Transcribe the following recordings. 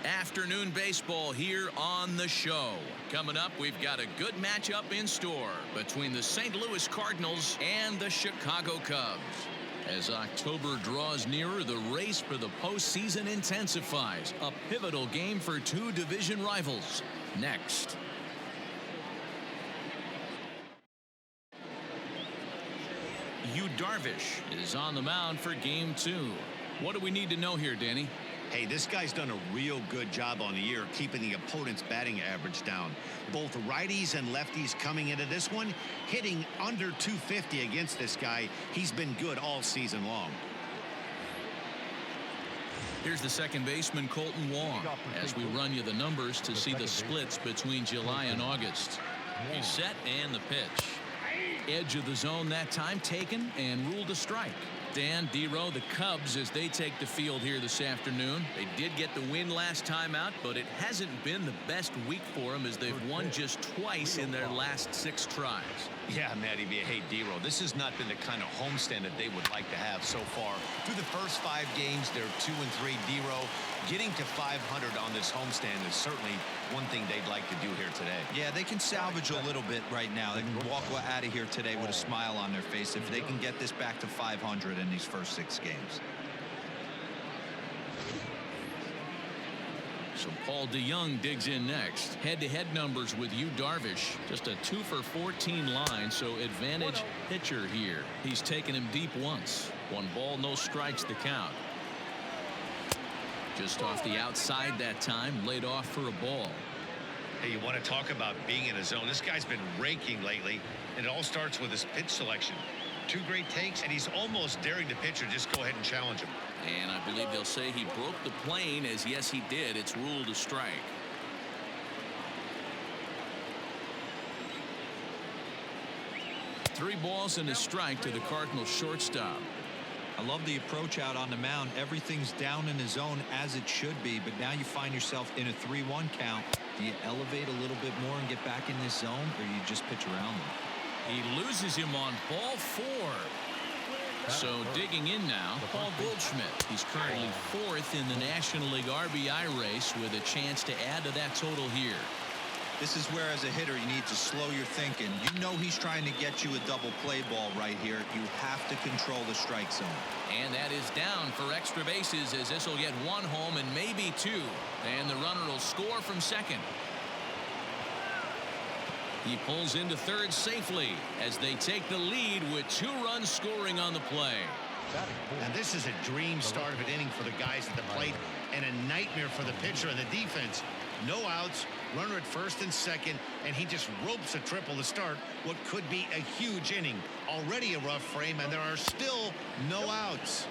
Afternoon baseball here on the show. Coming up, we've got a good matchup in store between the St. Louis Cardinals and the Chicago Cubs. As October draws nearer, the race for the postseason intensifies. A pivotal game for two division rivals. Next. Yu Darvish is on the mound for game 2. What do we need to know here, Danny? Hey, this guy's done a real good job on the year keeping the opponent's batting average down. Both righties and lefties coming into this one, hitting under 250 against this guy. He's been good all season long. Here's the second baseman, Colton Wong, as we run you the numbers to see the splits between July and August. He's set and the pitch. Edge of the zone that time taken and ruled a strike. Dan, D-Row, the Cubs, as they take the field here this afternoon. They did get the win last time out, but it hasn't been the best week for them as they've won just twice in their last 6 tries. Yeah, Matty B. Hey, D-Row, this has not been the kind of homestand that they would like to have so far. Through the first 5 games, they're 2-3. D-Row, getting to 500 on this homestand is certainly one thing they'd like to do here today. Yeah, they can salvage a little bit right now. They can walk out of here today with a smile on their face if they can get this back to 500 in these first 6 games. So Paul DeYoung digs in next. Head-to-head numbers with Yu Darvish. Just a 2-for-14 line, so advantage pitcher here. He's taken him deep once. 1 ball, no strikes the count. Just off the outside that time, laid off for a ball. Hey, you want to talk about being in a zone? This guy's been raking lately, and it all starts with his pitch selection. 2 great takes, and he's almost daring the pitcher just go ahead and challenge him. And I believe they'll say he broke the plane, as yes, he did. It's ruled a strike. Three balls and a strike to the Cardinals shortstop. I love the approach out on the mound. Everything's down in the zone as it should be, but now you find yourself in a 3-1 count. Do you elevate a little bit more and get back in this zone, or you just pitch around them? He loses him on ball 4. So digging in now, Paul Goldschmidt. He's currently 4th in the National League RBI race with a chance to add to that total here. This is where, as a hitter, you need to slow your thinking. You know he's trying to get you a double play ball right here. You have to control the strike zone. And that is down for extra bases, as this will get 1 home and maybe 2. And the runner will score from second. He pulls into third safely as they take the lead with 2 runs scoring on the play. And this is a dream start of an inning for the guys at the plate and a nightmare for the pitcher and the defense. No outs, runner at first and second, and he just ropes a triple to start what could be a huge inning. Already a rough frame, and there are still no outs.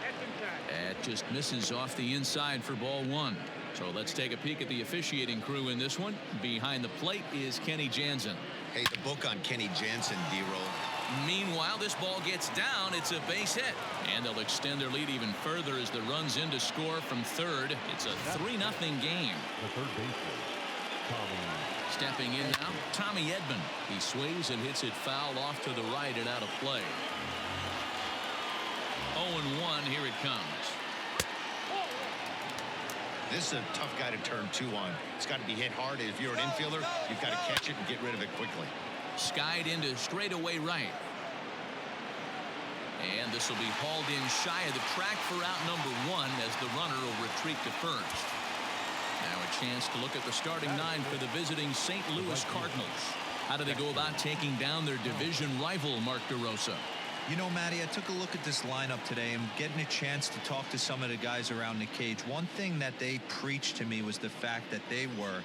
That just misses off the inside for ball 1. So let's take a peek at the officiating crew in this one. Behind the plate is Kenny Jansen. Hey, the book on Kenny Jansen, D-Roll. Meanwhile, this ball gets down. It's a base hit. And they'll extend their lead even further as the run's in to score from third. It's a 3-0 game. The third baseman, Tommy. Stepping in now, Tommy Edman. He sways and hits it foul off to the right and out of play. 0-1, here it comes. This is a tough guy to turn 2 on. It's got to be hit hard. If you're an infielder, you've got to catch it and get rid of it quickly. Skied into straightaway right. And this will be hauled in shy of the track for out number 1 as the runner will retreat to first. Now a chance to look at the starting 9 for the visiting St. Louis Cardinals. How do they go about taking down their division rival, Mark DeRosa? You know, Matty, I took a look at this lineup today and getting a chance to talk to some of the guys around the cage. One thing that they preached to me was the fact that they were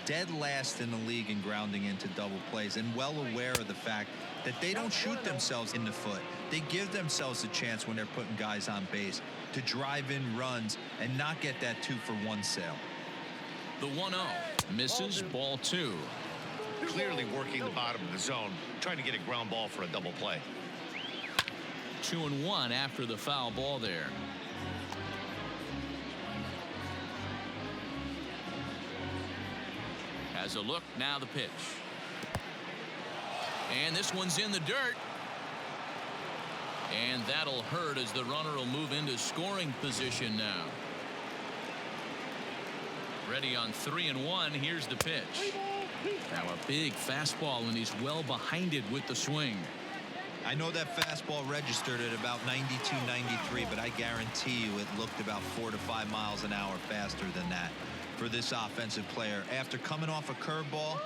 dead last in the league in grounding into double plays, and well aware of the fact that they don't shoot themselves in the foot. They give themselves a chance when they're putting guys on base to drive in runs and not get that 2-for-1 sale. The 1-0 misses, ball 2. Clearly working the bottom of the zone, trying to get a ground ball for a double play. 2-1 after the foul ball there. Has a look, now the pitch. And this one's in the dirt. And that'll hurt as the runner will move into scoring position now. Ready on 3-1. Here's the pitch. Now a big fastball, and he's well behind it with the swing. I know that fastball registered at about 92, 93, but I guarantee you it looked about 4 to 5 miles an hour faster than that for this offensive player. After coming off a curveball,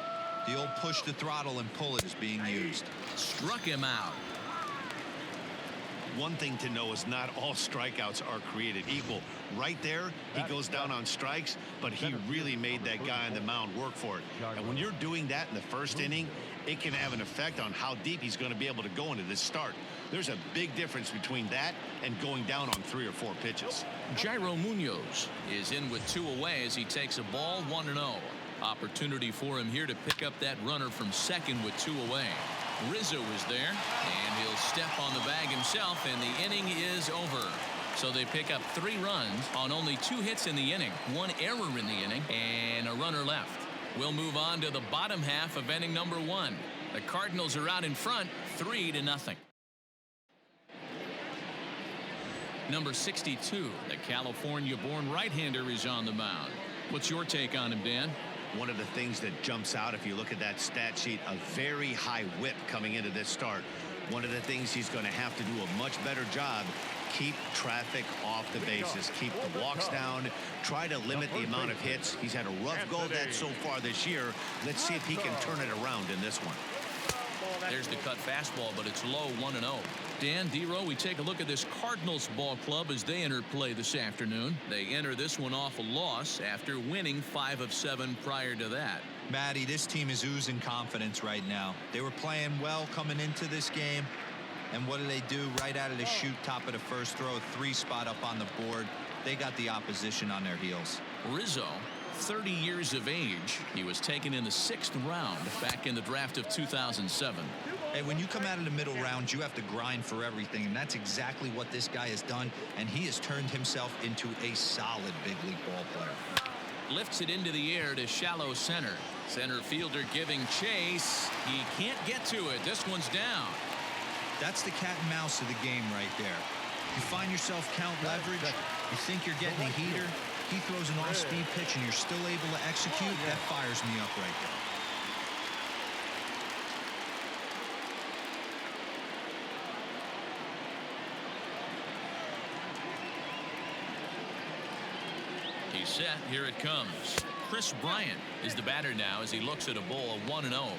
the old push the throttle and pull it is being used. Struck him out. One thing to know is not all strikeouts are created equal. Right there, he goes down on strikes, but he really made that guy on the mound work for it. And when you're doing that in the first inning, it can have an effect on how deep he's going to be able to go into this start. There's a big difference between that and going down on 3 or 4 pitches. Jairo Munoz is in with 2 away as he takes a ball 1-0. Opportunity for him here to pick up that runner from second with 2 away. Rizzo is there, and he'll step on the bag himself, and the inning is over. So they pick up 3 runs on only 2 hits in the inning, 1 error in the inning, and a runner left. We'll move on to the bottom half of inning number 1. The Cardinals are out in front, 3-0. Number 62, the California-born right-hander, is on the mound. What's your take on him, Dan? One of the things that jumps out if you look at that stat sheet, a very high whip coming into this start. One of the things he's going to have to do a much better job, keep traffic off the bases, keep the walks down, try to limit the amount of hits. He's had a rough go of that so far this year. Let's see if he can turn it around in this one. There's the cut fastball, but it's low, 1-0. Dan, D-Row, we take a look at this Cardinals ball club as they enter play this afternoon. They enter this one off a loss after winning 5 of 7 prior to that. Matty, this team is oozing confidence right now. They were playing well coming into this game. And what do? Right out of the chute, top of the first throw, 3 spot up on the board. They got the opposition on their heels. Rizzo, 30 years of age. He was taken in the 6th round back in the draft of 2007. Hey, when you come out of the middle rounds, you have to grind for everything, and that's exactly what this guy has done, and he has turned himself into a solid big league ball player. Lifts it into the air to shallow center. Center fielder giving chase. He can't get to it. This one's down. That's the cat and mouse of the game right there. You find yourself count leverage, you think you're getting a heater, he throws an off-speed pitch and you're still able to execute. That fires me up right there. He's set. Here it comes. Chris Bryant is the batter now as he looks at a ball of 1-0.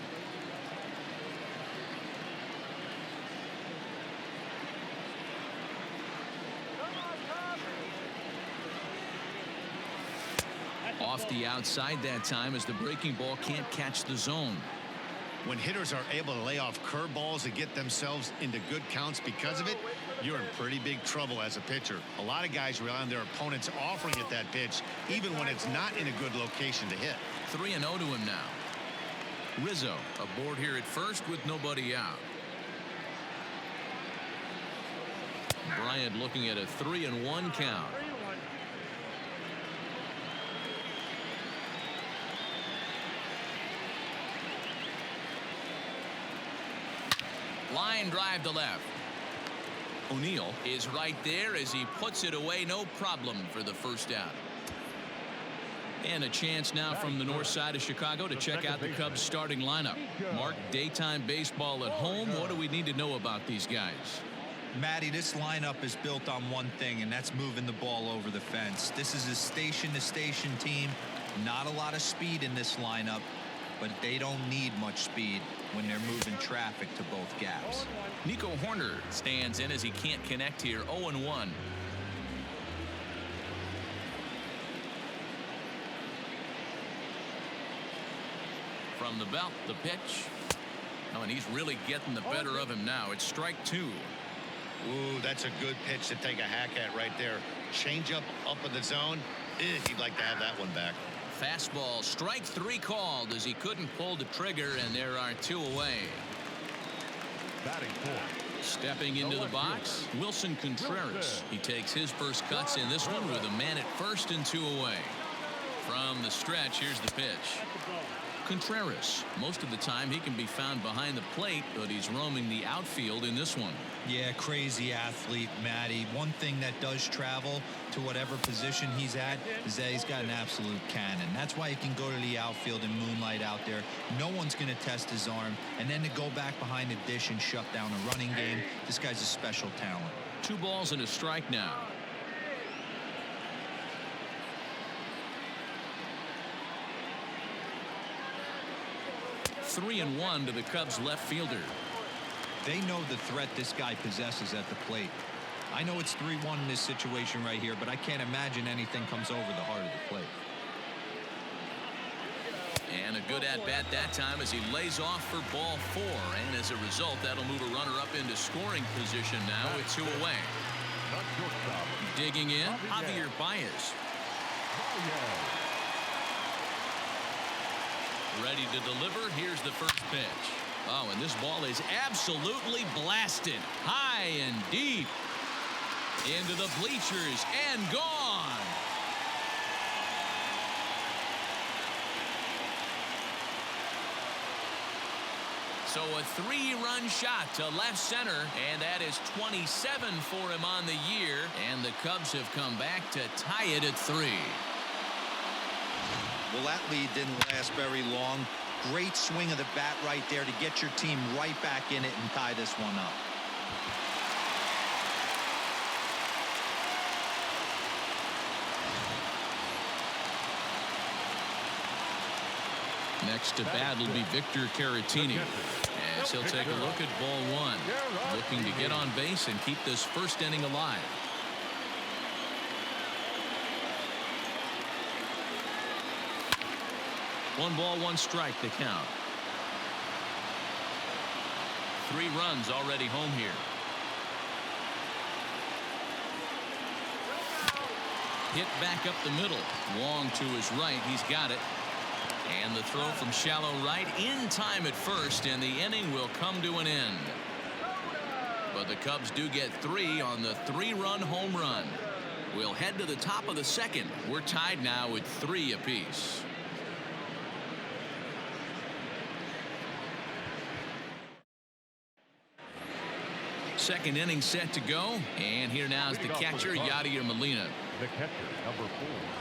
Off the outside that time as the breaking ball can't catch the zone. When hitters are able to lay off curveballs and get themselves into good counts because of it, you're in pretty big trouble as a pitcher. A lot of guys rely on their opponents offering it that pitch, even when it's not in a good location to hit. 3-0 to him now. Rizzo aboard here at first with nobody out. Bryant looking at a 3-1 count. Line drive to left. O'Neill is right there as he puts it away. No problem for the first out. And a chance now from the north side of Chicago to check out the Cubs starting lineup. Mark, daytime baseball at home. What do we need to know about these guys? Matty, this lineup is built on one thing, and that's moving the ball over the fence. This is a station-to-station team. Not a lot of speed in this lineup, but they don't need much speed when they're moving traffic to both gaps. Nico Horner stands in as he can't connect here. 0-1. From the belt, the pitch. Oh, and he's really getting the better of him now. It's strike 2. Ooh, that's a good pitch to take a hack at right there. Change up in the zone. He'd like to have that one back. Fastball, strike 3 called as he couldn't pull the trigger, and there are 2 away. Batting 4. Stepping into the box, Wilson Contreras. He takes his first cuts in this one with a man at first and 2 away. From the stretch, here's the pitch. Contreras. Most of the time he can be found behind the plate, but he's roaming the outfield in this one. Yeah, crazy athlete, Matty. One thing that does travel to whatever position he's at is that he's got an absolute cannon. That's why he can go to the outfield and moonlight out there. No one's going to test his arm. And then to go back behind the dish and shut down a running game, this guy's a special talent. 2 balls and a strike now. Three and one to the Cubs left fielder. They know the threat this guy possesses at the plate. I know it's 3-1 in this situation right here, but I can't imagine anything comes over the heart of the plate. And a good at-bat that time as he lays off for ball 4. And as a result, that'll move a runner up into scoring position now with 2 away. Digging in, Javier Baez. Ready to deliver. Here's the first pitch. Oh, and this ball is absolutely blasted. High and deep. Into the bleachers and gone. So a 3-run shot to left center, and that is 27 for him on the year. And the Cubs have come back to tie it at 3. Well, that lead didn't last very long. Great swing of the bat right there to get your team right back in it and tie this one up. Next to bat will be Victor Caratini, as he'll take a look at ball 1, looking to get on base and keep this first inning alive. One ball, 1 strike to count. 3 runs already home here. Hit back up the middle. Wong to his right. He's got it. And the throw from shallow right in time at first, and the inning will come to an end. But the Cubs do get 3 on the 3-run home run. We'll head to the top of the second. We're tied now at 3 apiece. Second inning set to go, and here now is the catcher, Yadier Molina. The catcher, number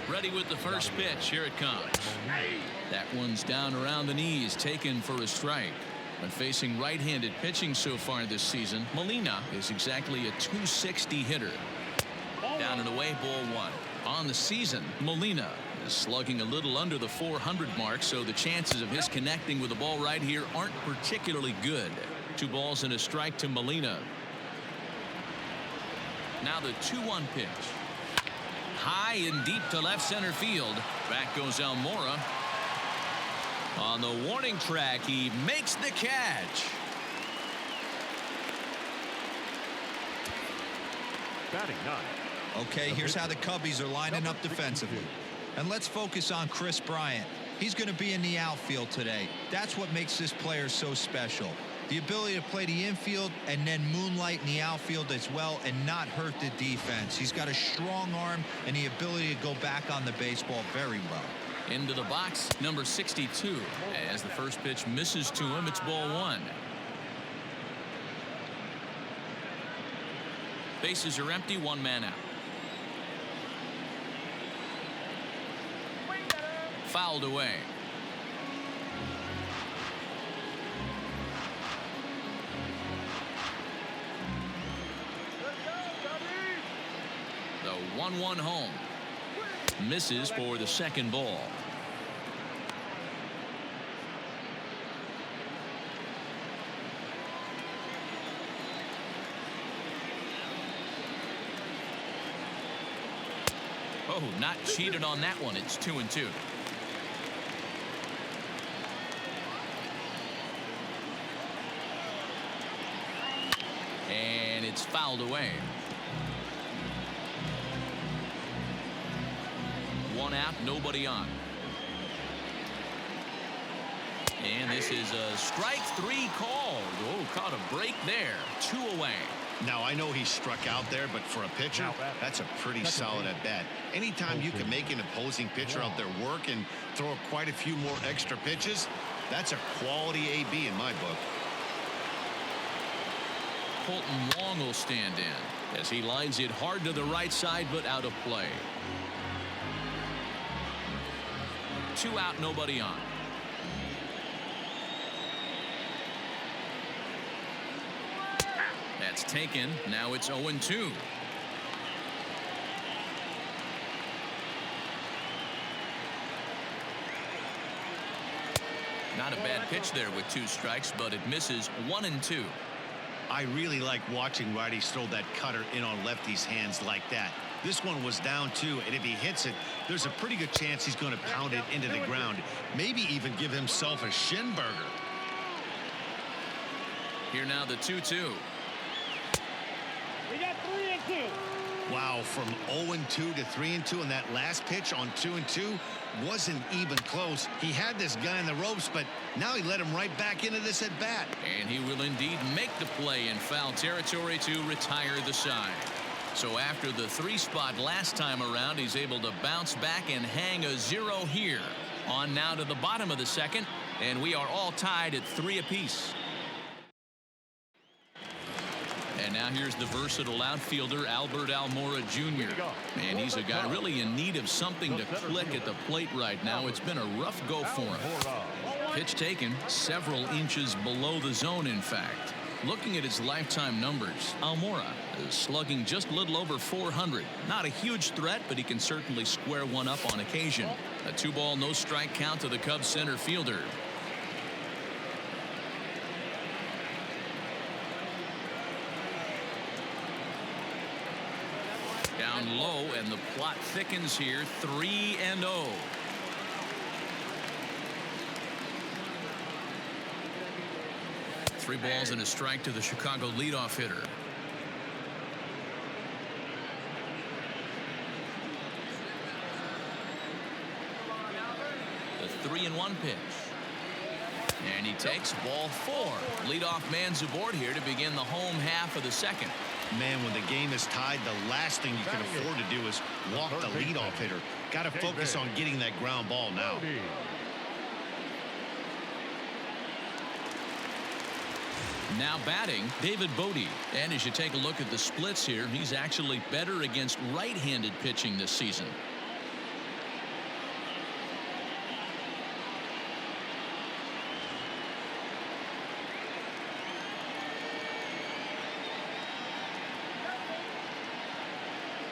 4. Ready with the first pitch. Here it comes. That one's down around the knees, taken for a strike. When facing right-handed pitching so far this season, Molina is exactly a .260 hitter. Down and away, ball 1. On the season, Molina is slugging a little under the 400 mark, so the chances of his connecting with the ball right here aren't particularly good. 2 balls and a strike to Molina. Now the 2-1 pitch. High and deep to left center field. Back goes Almora. On the warning track, he makes the catch. Batting 9. Okay, here's how the Cubbies are lining up defensively. And let's focus on Kris Bryant. He's going to be in the outfield today. That's what makes this player so special. The ability to play the infield and then moonlight in the outfield as well and not hurt the defense. He's got a strong arm and the ability to go back on the baseball very well. Into the box, number 62. As the first pitch misses to him, it's ball 1. Bases are empty, 1 man out. Fouled away. The 1-1 home. Misses for the second ball. Oh, not cheated on that one. It's 2-2. And it's fouled away. 1 out, nobody on. And this is a strike 3 called. Oh, caught a break there. 2 away. Now, I know he struck out there, but for a pitcher, that's a pretty solid at bat. Anytime you can make an opposing pitcher out there work and throw quite a few more extra pitches, that's a quality AB in my book. Colton Wong will stand in as he lines it hard to the right side, but out of play. 2 out, nobody on. That's taken. Now it's 0-2. Not a bad pitch there with 2 strikes, but it misses. 1-2. I really like watching righties throw that cutter in on lefties' hands like that. This one was down 2, and if he hits it, there's a pretty good chance he's going to pound it into the ground. Maybe even give himself a shin burger. Here now the 2-2. We got 3-2. Wow, from 0-2 to 3-2, and that last pitch on 2-2 wasn't even close. He had this guy in the ropes, but now he let him right back into this at bat. And he will indeed make the play in foul territory to retire the side. So after the 3 spot last time around, he's able to bounce back and hang a 0 here. On now to the bottom of the second, and we are all tied at 3 apiece. And now here's the versatile outfielder, Almora Jr. And he's a guy really in need of something to click at the plate right now. It's been a rough go for him. Pitch taken several inches below the zone, in fact. Looking at his lifetime numbers, Almora is slugging just a little over 400. Not a huge threat, but he can certainly square one up on occasion. A 2-ball, no strike count to the Cubs center fielder. Down low, and the plot thickens here. 3-0. Three balls and a strike to the Chicago leadoff hitter. The 3-1 pitch. And he takes ball 4. Leadoff man's aboard here to begin the home half of the second. Man, when the game is tied, the last thing you can afford to do is walk the leadoff hitter. Got to focus on getting that ground ball now. Now batting, David Bodie. And as you take a look at the splits here, he's actually better against right-handed pitching this season.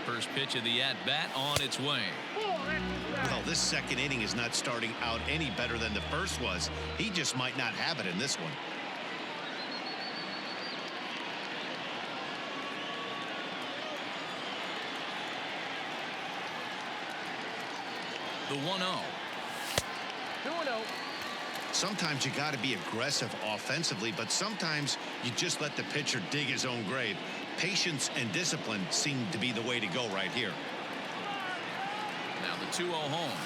First pitch of the at-bat on its way. Well, this second inning is not starting out any better than the first was. He just might not have it in this one. The 1-0. 2-0. Sometimes you got to be aggressive offensively, but sometimes you just let the pitcher dig his own grave. Patience and discipline seem to be the way to go right here. Now the 2-0 home.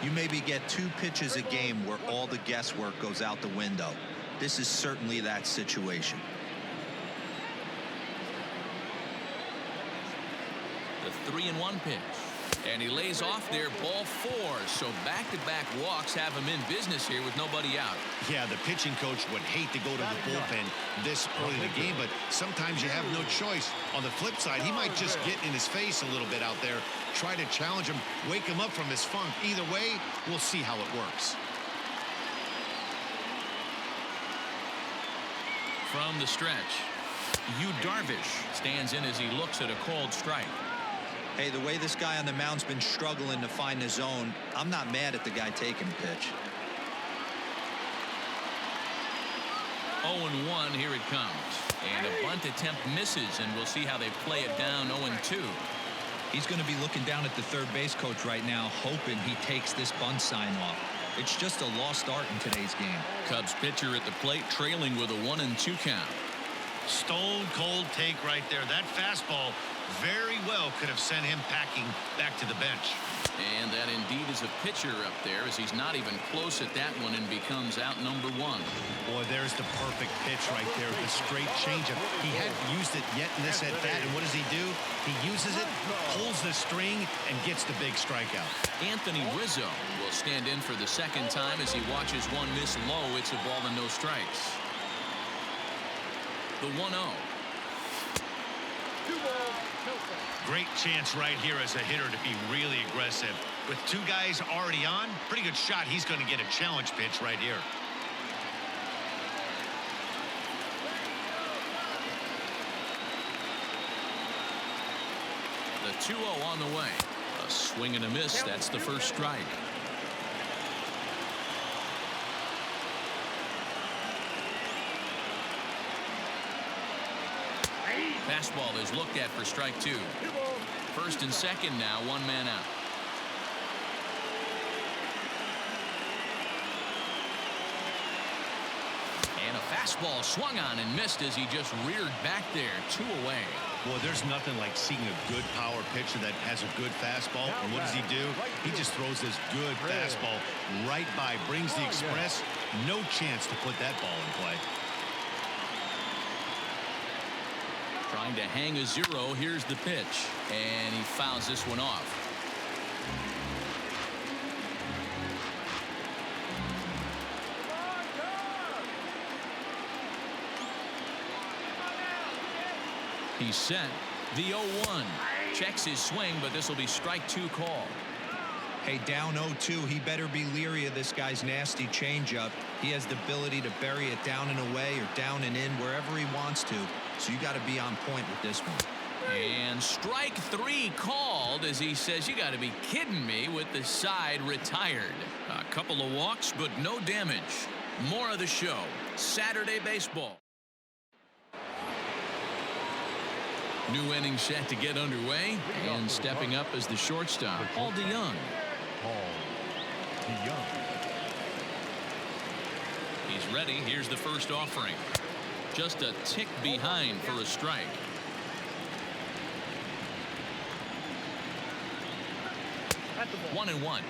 You maybe get 2 pitches a game where all the guesswork goes out the window. This is certainly that situation. The 3-1 pitch. And he lays off there, ball 4. So back-to-back walks have him in business here with nobody out. Yeah, the pitching coach would hate to go to the bullpen this early in the game, but sometimes you have no choice. On the flip side, he might just get in his face a little bit out there, try to challenge him, wake him up from his funk. Either way, we'll see how it works. From the stretch, Yu Darvish stands in as he looks at a called strike. Hey, the way this guy on the mound's been struggling to find his zone, I'm not mad at the guy taking the pitch. 0-1, here it comes. And a bunt attempt misses, and we'll see how they play it down 0-2. He's going to be looking down at the third base coach right now, hoping he takes this bunt sign off. It's just a lost art in today's game. Cubs pitcher at the plate trailing with a 1-2 count. Stone cold take right there. That fastball very well could have sent him packing back to the bench. And that indeed is a pitcher up there, as he's not even close at that one and becomes out number one. Boy, there's the perfect pitch right there. The straight changeup. He hadn't used it yet in this at bat, and what does he do? He uses it, pulls the string, and gets the big strikeout. Anthony Rizzo will stand in for the second time as he watches one miss low. It's a ball and no strikes. The 1-0. Great chance right here as a hitter to be really aggressive. With two guys already on, pretty good shot. He's going to get a challenge pitch right here. The 2-0 on the way. A swing and a miss. That's the first strike. Fastball is looked at for strike two. First and second now, one man out. And a fastball swung on and missed as he just reared back there. 2 away. Boy, there's nothing like seeing a good power pitcher that has a good fastball. And what does he do? He just throws this good fastball right by, brings the express. No chance to put that ball in play. Trying to hang a 0. Here's the pitch. And he fouls this one off. He's set. The 0-1. Checks his swing, but this will be strike 2 call. Hey, down 0-2, he better be leery of this guy's nasty changeup. He has the ability to bury it down and away or down and in wherever he wants to. So you got to be on point with this one. And strike 3 called as he says, you got to be kidding me, with the side retired. A couple of walks, but no damage. More of the show. Saturday baseball. New inning set to get underway, and stepping up as the shortstop, Paul DeYoung. He's ready. Here's the first offering. Just a tick behind for a strike. One and one.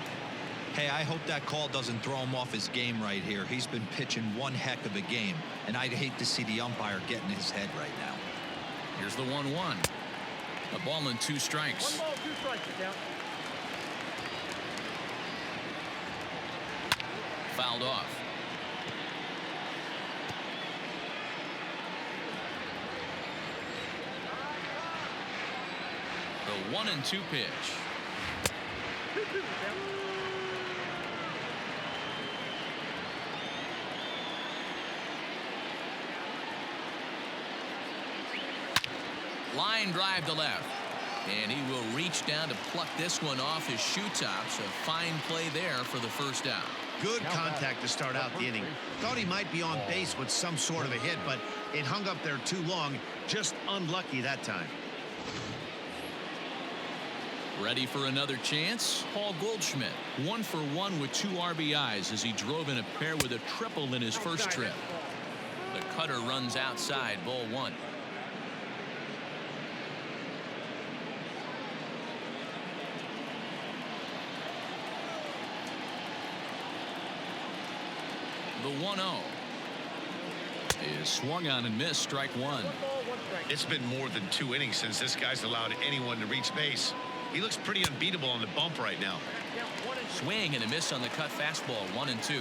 Hey, I hope that call doesn't throw him off his game right here. He's been pitching one heck of a game, and I'd hate to see the umpire get in his head right now. Here's the 1-1. A ball and 2 strikes. 1 ball, 2 strikes, down. Fouled off. The 1-2 pitch. 2-2, down. Line drive to left. And he will reach down to pluck this one off his shoe tops. A fine play there for the first out. Good contact to start out the inning. Thought he might be on base with some sort of a hit, but it hung up there too long. Just unlucky that time. Ready for another chance? Paul Goldschmidt, 1 for 1 with 2 RBIs as he drove in a pair with a triple in his first trip. The cutter runs outside, ball 1. The 1-0 is swung on and missed, strike 1. It's been more than 2 innings since this guy's allowed anyone to reach base. He looks pretty unbeatable on the bump right now. Swing and a miss on the cut fastball, 1-2.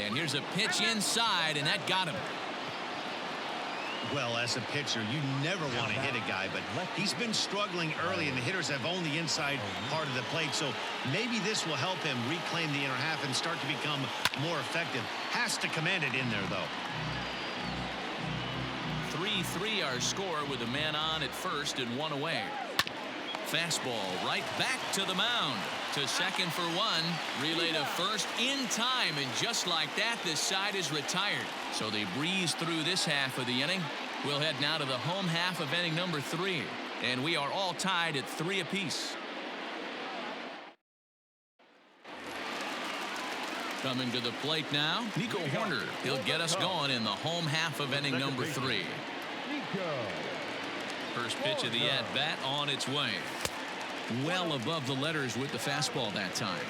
And here's a pitch inside, and that got him. Well, as a pitcher, you never want to hit a guy, but he's been struggling early, and the hitters have owned the inside part of the plate. So maybe this will help him reclaim the inner half and start to become more effective. Has to command it in there, though. 3-3 our score with a man on at first and 1 away. Fastball right back to the mound. To second for 1. Relay to first in time, and just like that, this side is retired. So they breeze through this half of the inning. We'll head now to the home half of inning number 3. And we are all tied at 3 apiece. Coming to the plate now, Nico Horner. He'll get us going in the home half of inning number 3. First pitch of the at-bat on its way. Well above the letters with the fastball that time.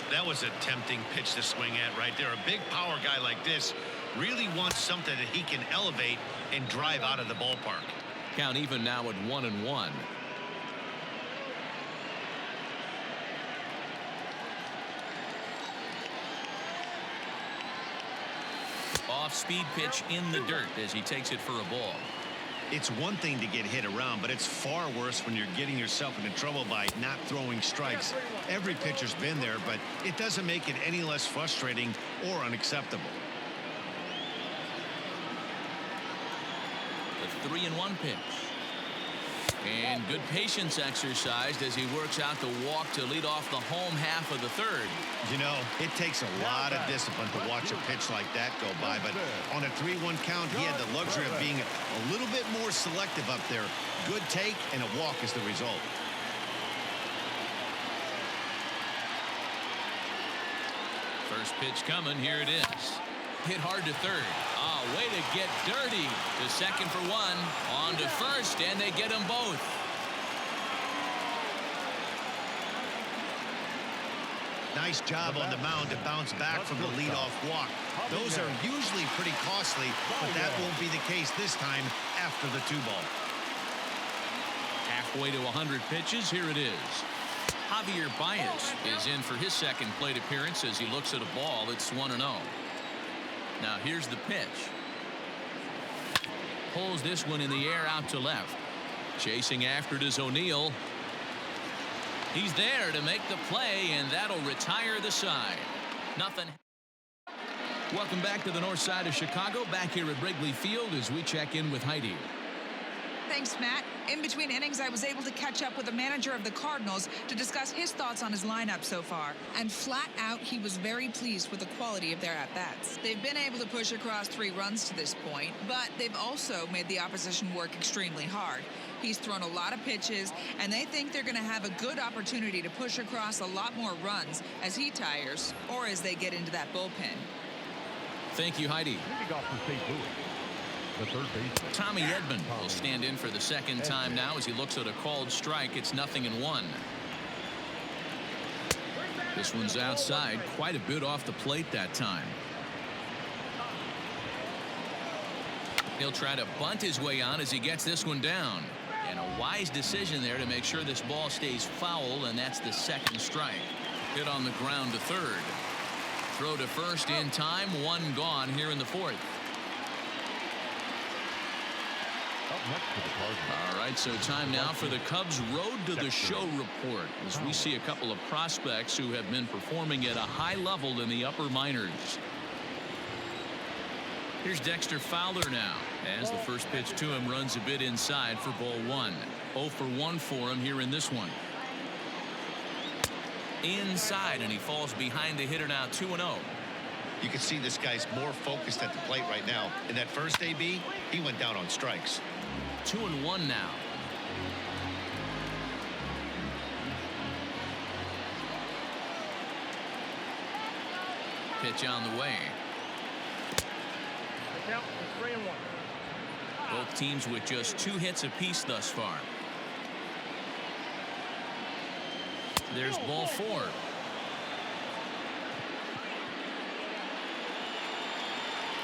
That was a tempting pitch to swing at right there. A big power guy like this really wants something that he can elevate and drive out of the ballpark. Count even now at 1-1. Off-speed pitch in the dirt as he takes it for a ball. It's one thing to get hit around, but it's far worse when you're getting yourself into trouble by not throwing strikes. Every pitcher's been there, but it doesn't make it any less frustrating or unacceptable. The 3-1 pitch. And good patience exercised as he works out the walk to lead off the home half of the 3rd. You know, it takes a lot of discipline to watch a pitch like that go by, but on a 3-1 count, he had the luxury of being a little bit more selective up there. Good take, and a walk is the result. First pitch coming. Here it is. Hit hard to 3rd. Oh, way to get dirty. To second for 1. On to first, and they get them both. Nice job on the mound to bounce back from the leadoff walk. Those are usually pretty costly, but that won't be the case this time after the 2-ball. Halfway to 100 pitches. Here it is. Javier Bryant is in for his second plate appearance as he looks at a ball that's 1-0. Now here's the pitch. Pulls this one in the air out to left. Chasing after it is O'Neill. He's there to make the play, and that'll retire the side. Nothing. Welcome back to the north side of Chicago. Back here at Wrigley Field as we check in with Heidi. Thanks, Matt. In between innings, I was able to catch up with the manager of the Cardinals to discuss his thoughts on his lineup so far. And flat out, he was very pleased with the quality of their at-bats. They've been able to push across 3 runs to this point, but they've also made the opposition work extremely hard. He's thrown a lot of pitches, and they think they're going to have a good opportunity to push across a lot more runs as he tires or as they get into that bullpen. Thank you, Heidi. Tommy Edman will stand in for the second time now as he looks at a called strike. It's 0-1. This one's outside, quite a bit off the plate that time. He'll try to bunt his way on as he gets this one down. And a wise decision there to make sure this ball stays foul, and that's the second strike. Hit on the ground to 3rd. Throw to first in time, 1 gone here in the 4th. All right, so time now for the Cubs Road to the Show report as we see a couple of prospects who have been performing at a high level in the upper minors. Here's Dexter Fowler now as the first pitch to him runs a bit inside for ball 1. 0 for 1 for him here in this one. Inside, and he falls behind the hitter now 2-0. You can see this guy's more focused at the plate right now. In that first AB, he went down on strikes. 2-1 now. Pitch on the way. Count 3-1. Both teams with just 2 hits apiece thus far. There's ball 4.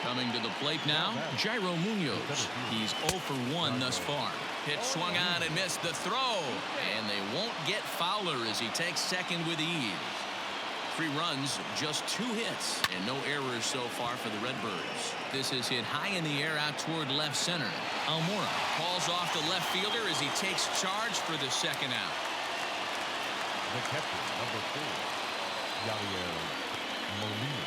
Coming to the plate now, Jairo Munoz. He's 0 for 1 thus far. Pitch swung on and missed the throw. And they won't get Fowler as he takes second with ease. 3 runs, just 2 hits, and no errors so far for the Redbirds. This is hit high in the air out toward left center. Almora calls off the left fielder as he takes charge for the second out. The catcher, number 4, Molina.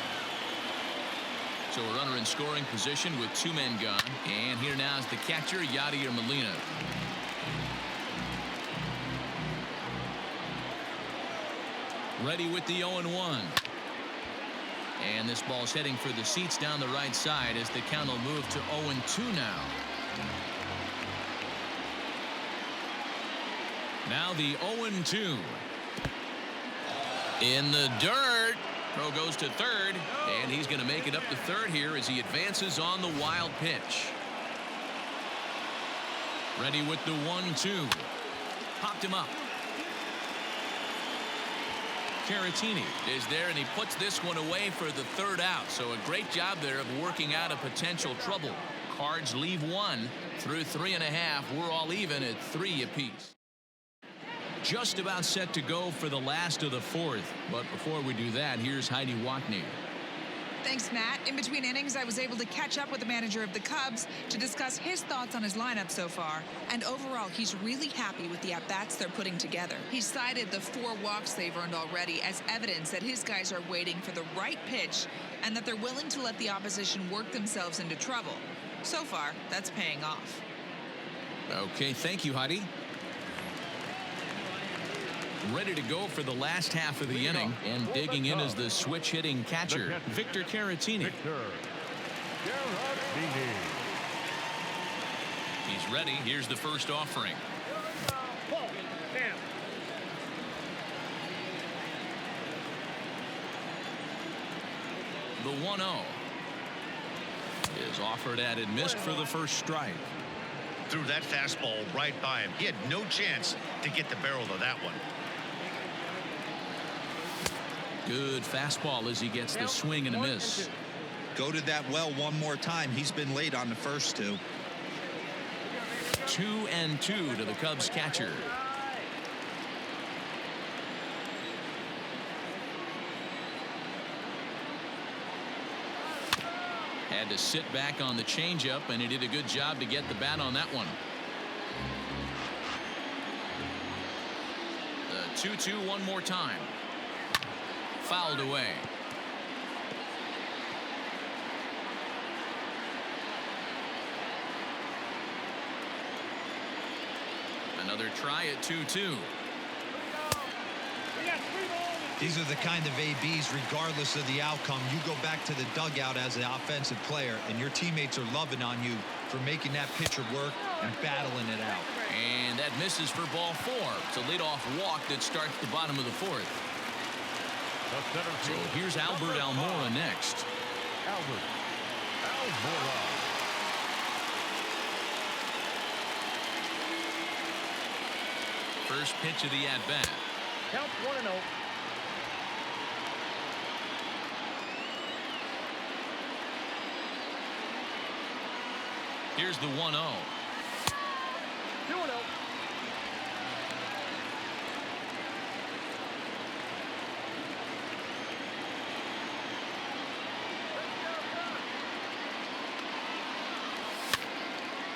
So a runner in scoring position with 2 men gone. And here now is the catcher, Yadier Molina. Ready with the 0-1. And this ball's heading for the seats down the right side as the count will move to 0-2 now. Now the 0-2. In the dirt. Throw goes to third, and he's going to make it up to third here as he advances on the wild pitch. Ready with the 1-2. Popped him up. Caratini is there, and he puts this one away for the third out. So a great job there of working out a potential trouble. Cards leave one through 3.5. We're all even at 3 apiece. Just about set to go for the last of the fourth. But before we do that, here's Heidi Watney. Thanks, Matt. In between innings, I was able to catch up with the manager of the Cubs to discuss his thoughts on his lineup so far. And overall, he's really happy with the at-bats they're putting together. He cited the 4 walks they've earned already as evidence that his guys are waiting for the right pitch and that they're willing to let the opposition work themselves into trouble. So far, that's paying off. Okay, thank you, Heidi. Ready to go for the last half of the inning, and digging in is the switch-hitting catcher, Victor Caratini. He's ready. Here's the first offering. The 1-0 is offered at and missed for the first strike. Threw that fastball right by him. He had no chance to get the barrel of that one. Good fastball as he gets the swing and a miss. Go to that well one more time. He's been late on the first 2. 2-2 to the Cubs catcher. Had to sit back on the changeup, and he did a good job to get the bat on that one. The 2-2 one more time. Fouled away. Another try at 2-2. These are the kind of ABs, regardless of the outcome. You go back to the dugout as an offensive player, and your teammates are loving on you for making that pitcher work and battling it out. And that misses for ball 4. It's a leadoff walk that starts the bottom of the 4th. So here's Albert Almora next. Almora. First pitch of the at-bat. Count 1-0. Here's the 1-0. 2-0.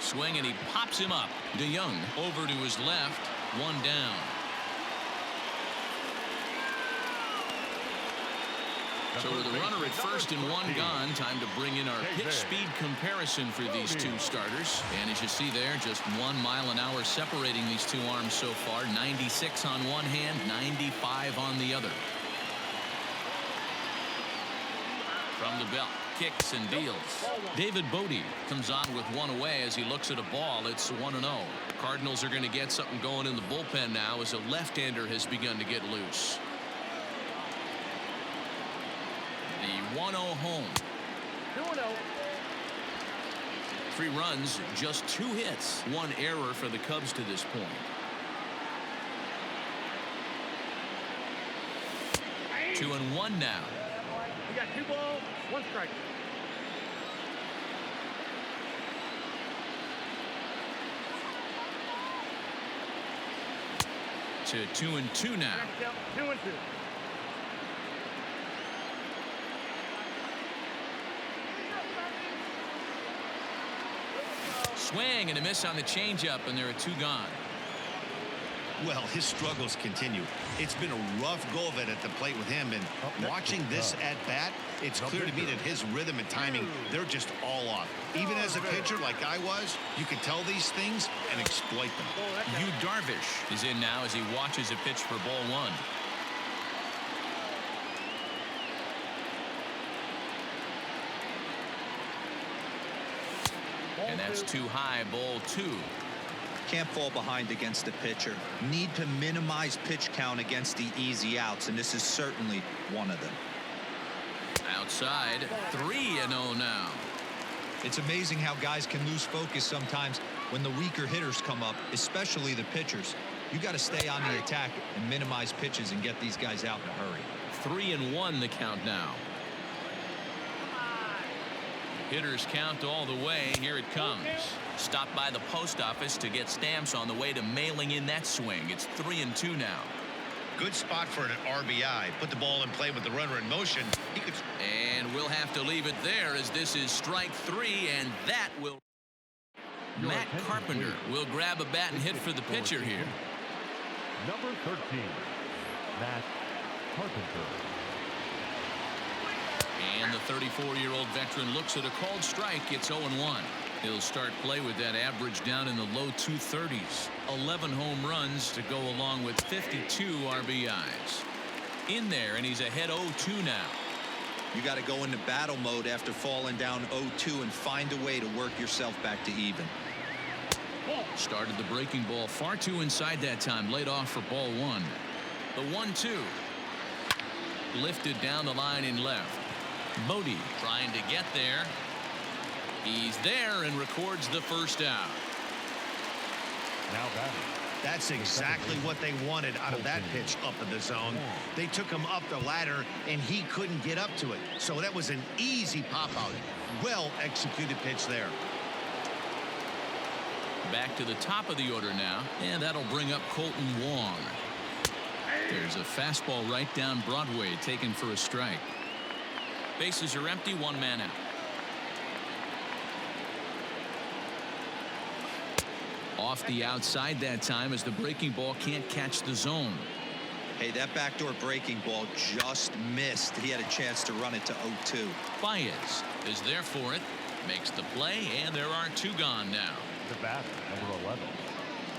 Swing, and he pops him up. DeYoung over to his left. 1 down. So with a runner at first and 1 gone, time to bring in our pitch speed comparison for these 2 starters. And as you see there, just 1 mile an hour separating these 2 arms so far. 96 on one hand, 95 on the other. From the belt, kicks and deals. David Bodie comes on with 1 away as he looks at a ball. It's 1-0. Cardinals are going to get something going in the bullpen now as a left-hander has begun to get loose. The 1-0 home. 2-0. 3 runs, just 2 hits, 1 error for the Cubs to this point. Two and 1 now. We got 2 balls, 1 strike. To 2 and 2 now. 2 and 2. Swing and a miss on the changeup, and there are 2 gone. Well, his struggles continue. It's been a rough go of it at the plate with him, and watching this at bat, it's clear to me that his rhythm and timing, they're just all off. Even as a pitcher like I was, you can tell these things and exploit them. Yu Darvish is in now as he watches a pitch for ball 1. And that's too high, ball 2. Can't fall behind against the pitcher. Need to minimize pitch count against the easy outs, and this is certainly one of them. outside. 3-0 now. It's amazing how guys can lose focus sometimes when the weaker hitters come up, especially the pitchers. You got to stay on the attack and minimize pitches and get these guys out in a hurry. 3-1 the count now. Hitters count all the way. Here it comes. Stop by the post office to get stamps on the way to mailing in that swing. It's 3-2 now. Good spot for an RBI. Put the ball in play with the runner in motion. He could. And we'll have to leave it there as this is strike 3, and that will. Matt Carpenter will grab a bat and hit for the pitcher here. Number 13, Matt Carpenter. And the 34-year-old veteran looks at a called strike. It's 0-1. He'll start play with that average down in the low 230s. 11 home runs to go along with 52 RBIs. In there, and he's ahead 0-2 now. You got to go into battle mode after falling down 0-2 and find a way to work yourself back to even. Started the breaking ball far too inside that time. Laid off for ball 1. The 1-2. Lifted down the line in left. Bodie trying to get there. He's there and records the first out. Now batting. That's exactly what they wanted out of that pitch up in the zone. They took him up the ladder, and he couldn't get up to it. So that was an easy pop-out. Well-executed pitch there. Back to the top of the order now, and that'll bring up Colton Wong. There's a fastball right down Broadway taken for a strike. Bases are empty, 1 man out. Off the outside that time as the breaking ball can't catch the zone. Hey, that backdoor breaking ball just missed. He had a chance to run it to 0-2. Baez is there for it, makes the play, and there are 2 gone now. The batter, number 11,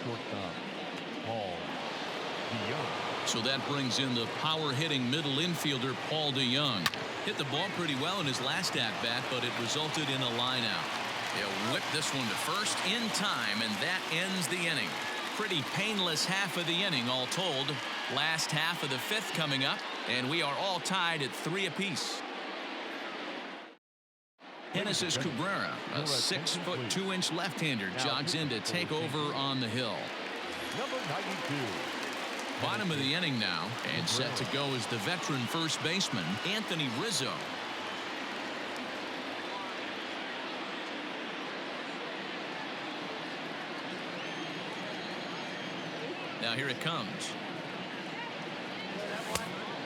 shortstop, Paul DeYoung. So that brings in the power-hitting middle infielder Paul DeYoung. Hit the ball pretty well in his last at-bat, but it resulted in a line-out. He'll whip this one to first in time, and that ends the inning. Pretty painless half of the inning, all told. Last half of the 5th coming up, and we are all tied at 3 apiece. Genesis Cabrera, a 6'2" left-hander, jogs in to take over on the hill. Number 92. Bottom of the inning now, and set to go is the veteran first baseman, Anthony Rizzo. Now here it comes.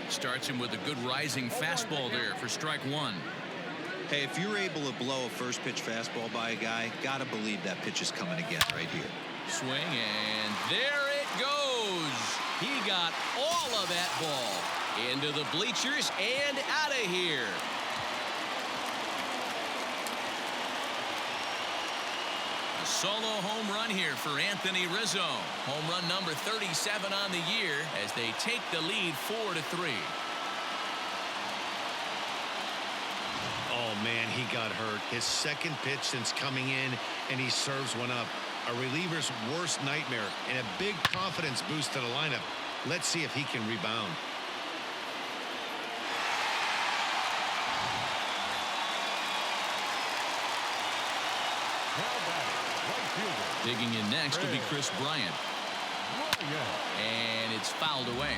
Starts him with a good rising fastball there for strike 1. Hey, if you're able to blow a first pitch fastball by a guy, gotta believe that pitch is coming again right here. Swing, and there it goes. He got all of that ball into the bleachers and out of here. A solo home run here for Anthony Rizzo. Home run number 37 on the year as they take the lead 4-3. Oh, man, he got hurt. His second pitch since coming in, and he serves one up. A reliever's worst nightmare and a big confidence boost to the lineup. Let's see if he can rebound. Now batting, right fielder. Digging in next will be Chris Bryant. Bryant. And it's fouled away.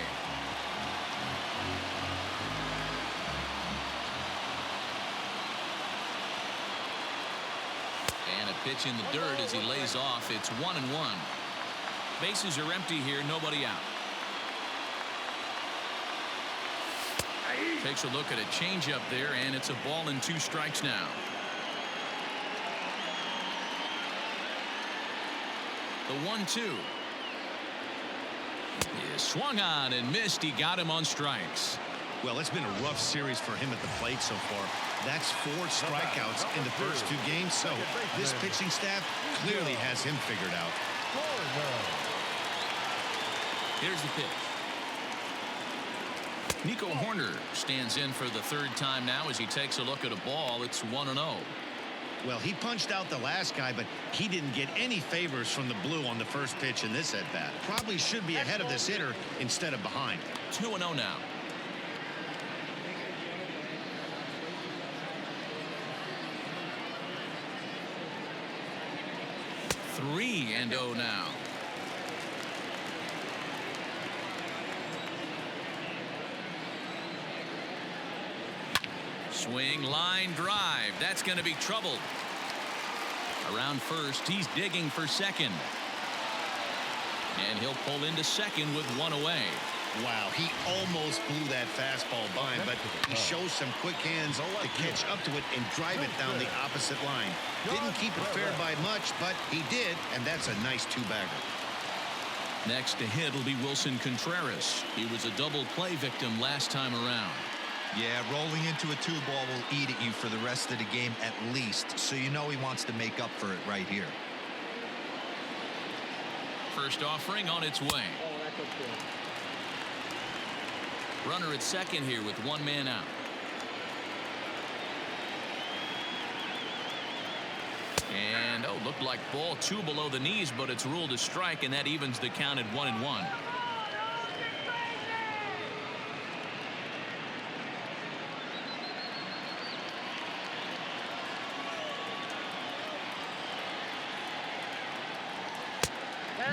And a pitch in the dirt as he lays off. It's 1-1. Bases are empty here, nobody out. Takes a look at a changeup there, and it's a ball and 2 strikes now. The 1-2. He swung on and missed. He got him on strikes. Well, it's been a rough series for him at the plate so far. That's 4 strikeouts in the first 2 games, so this pitching staff clearly has him figured out. Here's the pitch. Nico Horner stands in for the 3rd time now as he takes a look at a ball. It's 1-0. Well, he punched out the last guy, but he didn't get any favors from the blue on the first pitch in this at-bat. Probably should be ahead of this hitter instead of behind. 2-0 now. 3-0 now. Swing, line drive. That's going to be trouble. Around first, he's digging for second. And he'll pull into second with one away. Wow, he almost blew that fastball by him, but he shows some quick hands to catch up to it and drive it down the opposite line. Didn't keep it fair by much, but he did, and that's a nice two-bagger. Next to hit will be Wilson Contreras. He was a double play victim last time around. Yeah, rolling into a 2-ball will eat at you for the rest of the game at least, so you know he wants to make up for it right here. First offering on its way. Runner at second here with one man out. And looked like ball 2 below the knees, but it's ruled a strike, and that evens the count at 1-1.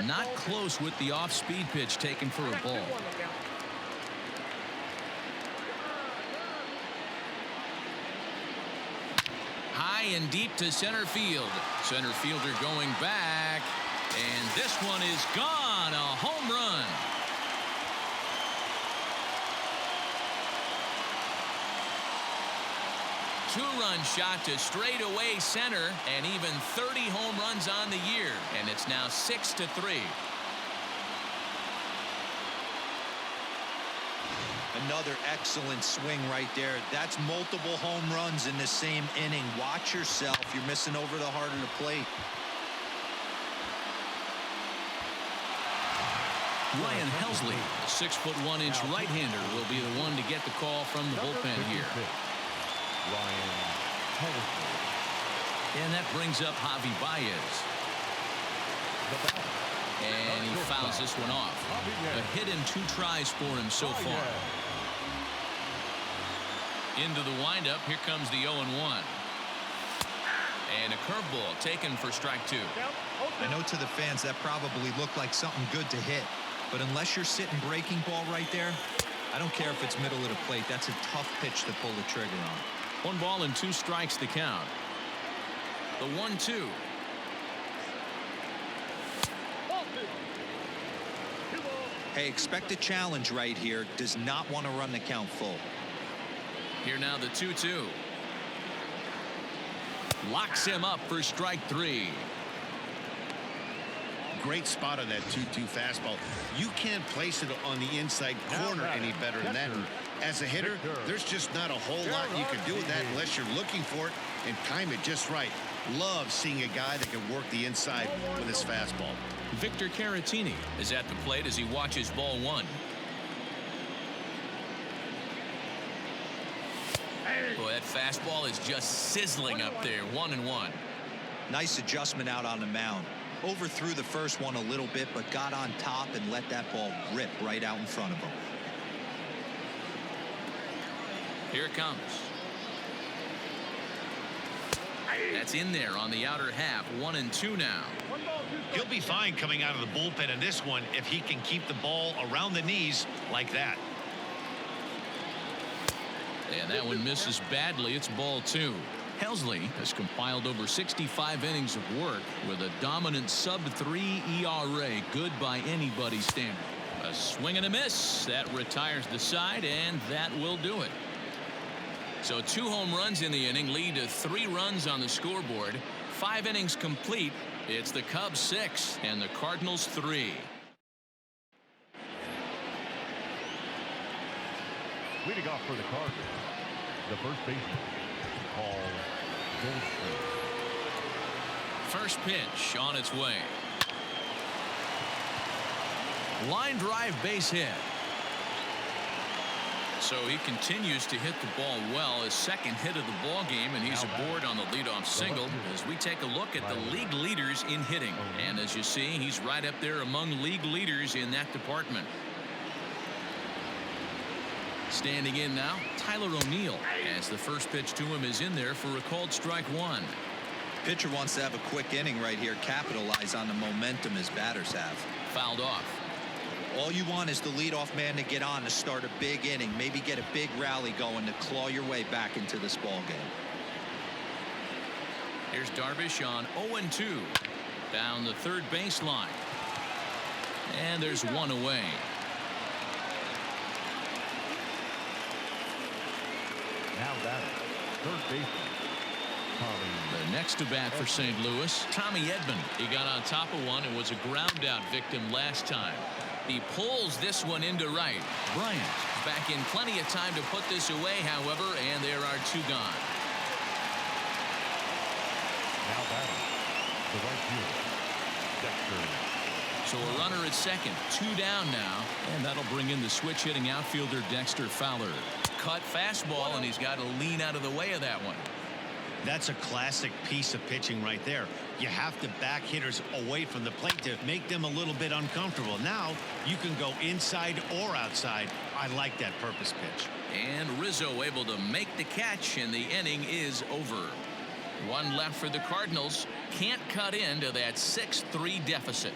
Not close with the off-speed pitch taken for a ball. High and deep to center field. Center fielder going back. And this one is gone. A home run. Two-run shot to straightaway center, and even 30 home runs on the year, and it's now 6-3. Another excellent swing right there. That's multiple home runs in the same inning. Watch yourself. You're missing over the heart of the plate. Ryan Helsley, a 6'1" right-hander, will be the one to get the call from the bullpen here. Ryan Helsley. And that brings up Javi Baez. And he fouls this one off. A hit in 2 tries for him so far. Into the windup. Here comes the 0-1. And a curveball taken for strike 2. I know to the fans that probably looked like something good to hit. But unless you're sitting breaking ball right there, I don't care if it's middle of the plate. That's a tough pitch to pull the trigger on. 1 ball and 2 strikes the count. The 1-2. Hey, expect a challenge right here. Does not want to run the count full. Here now the 2-2. Locks him up for strike 3. Great spot on that 2-2 fastball. You can't place it on the inside corner any better than that. And as a hitter, there's just not a whole lot you can do with that unless you're looking for it and time it just right. Love seeing a guy that can work the inside with his fastball. Victor Caratini is at the plate as he watches ball 1. Boy, that fastball is just sizzling up there. 1-1. Nice adjustment out on the mound. Overthrew the first one a little bit, but got on top and let that ball rip right out in front of him. Here it comes. That's in there on the outer half. 1-2 now. He'll be fine coming out of the bullpen in this one if he can keep the ball around the knees like that. And that one misses badly. It's ball 2. Helsley has compiled over 65 innings of work with a dominant sub-3 ERA. Good by anybody's standard. A swing and a miss. That retires the side, and that will do it. So 2 home runs in the inning lead to 3 runs on the scoreboard. 5 innings complete. It's the Cubs 6 and the Cardinals 3. Leading off for the Cardinals, the first baseman, Goldschmidt. First pitch on its way. Line drive, base hit. So he continues to hit the ball well. His second hit of the ball game, and he's aboard on the leadoff single as we take a look at the league leaders in hitting. And as you see, he's right up there among league leaders in that department. Standing in now, Tyler O'Neill, as the first pitch to him is in there for a called strike 1. Pitcher wants to have a quick inning right here, capitalize on the momentum his batters have. Fouled off. All you want is the leadoff man to get on to start a big inning, maybe get a big rally going to claw your way back into this ball game. Here's Darvish on 0-2 down the third baseline, and there's one away. Now batting, third baseman, Tommy. The next to bat for St. Louis, Tommy Edman. He got on top of one and was a ground out victim last time. He pulls this one into right. Bryant back in plenty of time to put this away, however, and there are two gone. Now batting, the right fielder, Dexter. So a runner at second, two down now, and that'll bring in the switch hitting outfielder Dexter Fowler. Cut fastball, and he's got to lean out of the way of that one. That's a classic piece of pitching right there. You have to back hitters away from the plate to make them a little bit uncomfortable. Now you can go inside or outside. I like that purpose pitch. And Rizzo able to make the catch, and the inning is over. One left for the Cardinals. Can't cut into that 6-3 deficit.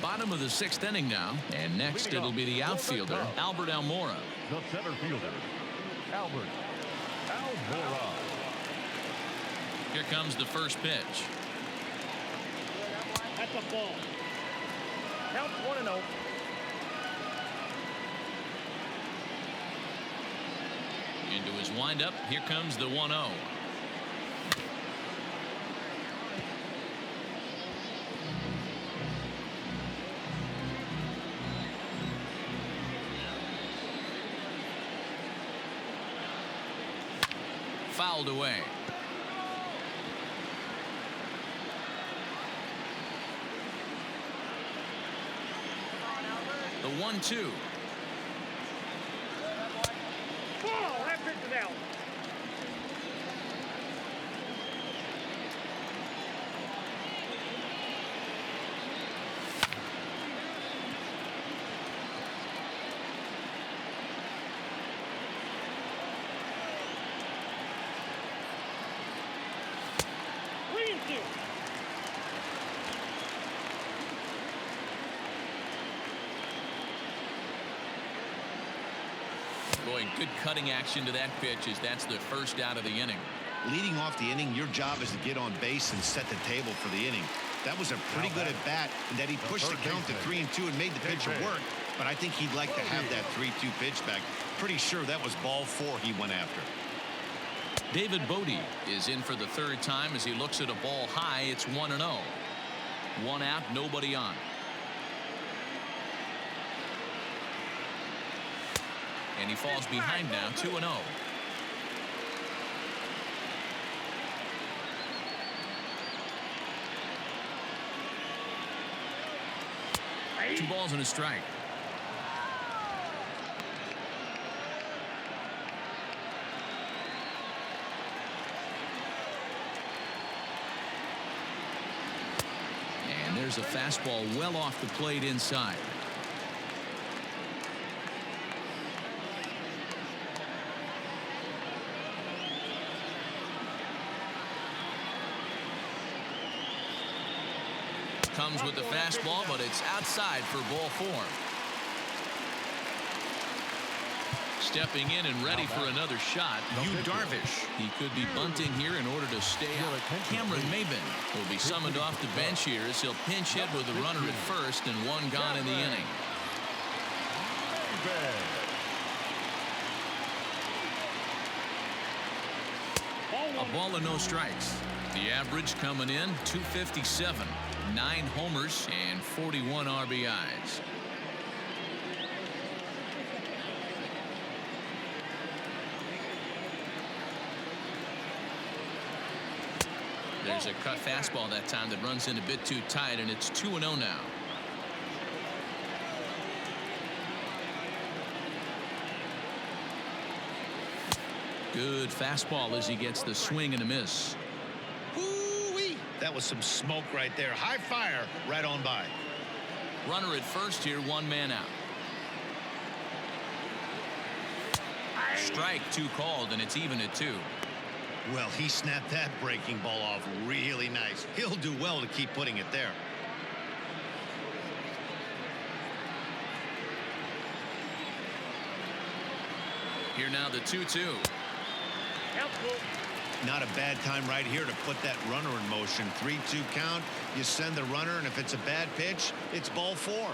Bottom of the sixth inning now, and next it'll be the outfielder Albert Almora. The center fielder, Almora. Here comes the first pitch. That's a ball. Counts 1-0. Into his windup. Here comes the 1-0. Fouled away. The 1-2. Ball. That pitch is out. Boy, good cutting action to that pitch as that's the first out of the inning. Leading off the inning, your job is to get on base and set the table for the inning. That was a pretty good at bat, and that he pushed the count to 3-2 and made the pitcher work. But I think he'd like to have that 3-2 pitch back. Pretty sure that was ball 4 he went after. David Bodie is in for the third time as he looks at a ball high. It's 1-0. One out, nobody on. And he falls behind now, 2-0. Two balls and a strike. And there's a fastball well off the plate inside. Comes with the fastball, but it's outside for ball 4. Stepping in and ready for another shot, Darvish. He could be bunting here in order to stay out. Cameron Maybin will be summoned off the bench here as he'll pinch hit with a runner at first and one gone in the inning. A ball and no strikes. The average coming in 257. 9 homers and 41 RBIs. There's a cut fastball that time that runs in a bit too tight, and it's 2-0 now. Good fastball as he gets the swing and a miss. Woo-wee. That was some smoke right there. High fire right on by. Runner at first here, one man out. strike, 2 called, and it's even at 2. Well, he snapped that breaking ball off really nice. He'll do well to keep putting it there. Here now the 2-2. Not a bad time right here to put that runner in motion. 3-2 count. You send the runner, and if it's a bad pitch, it's ball 4.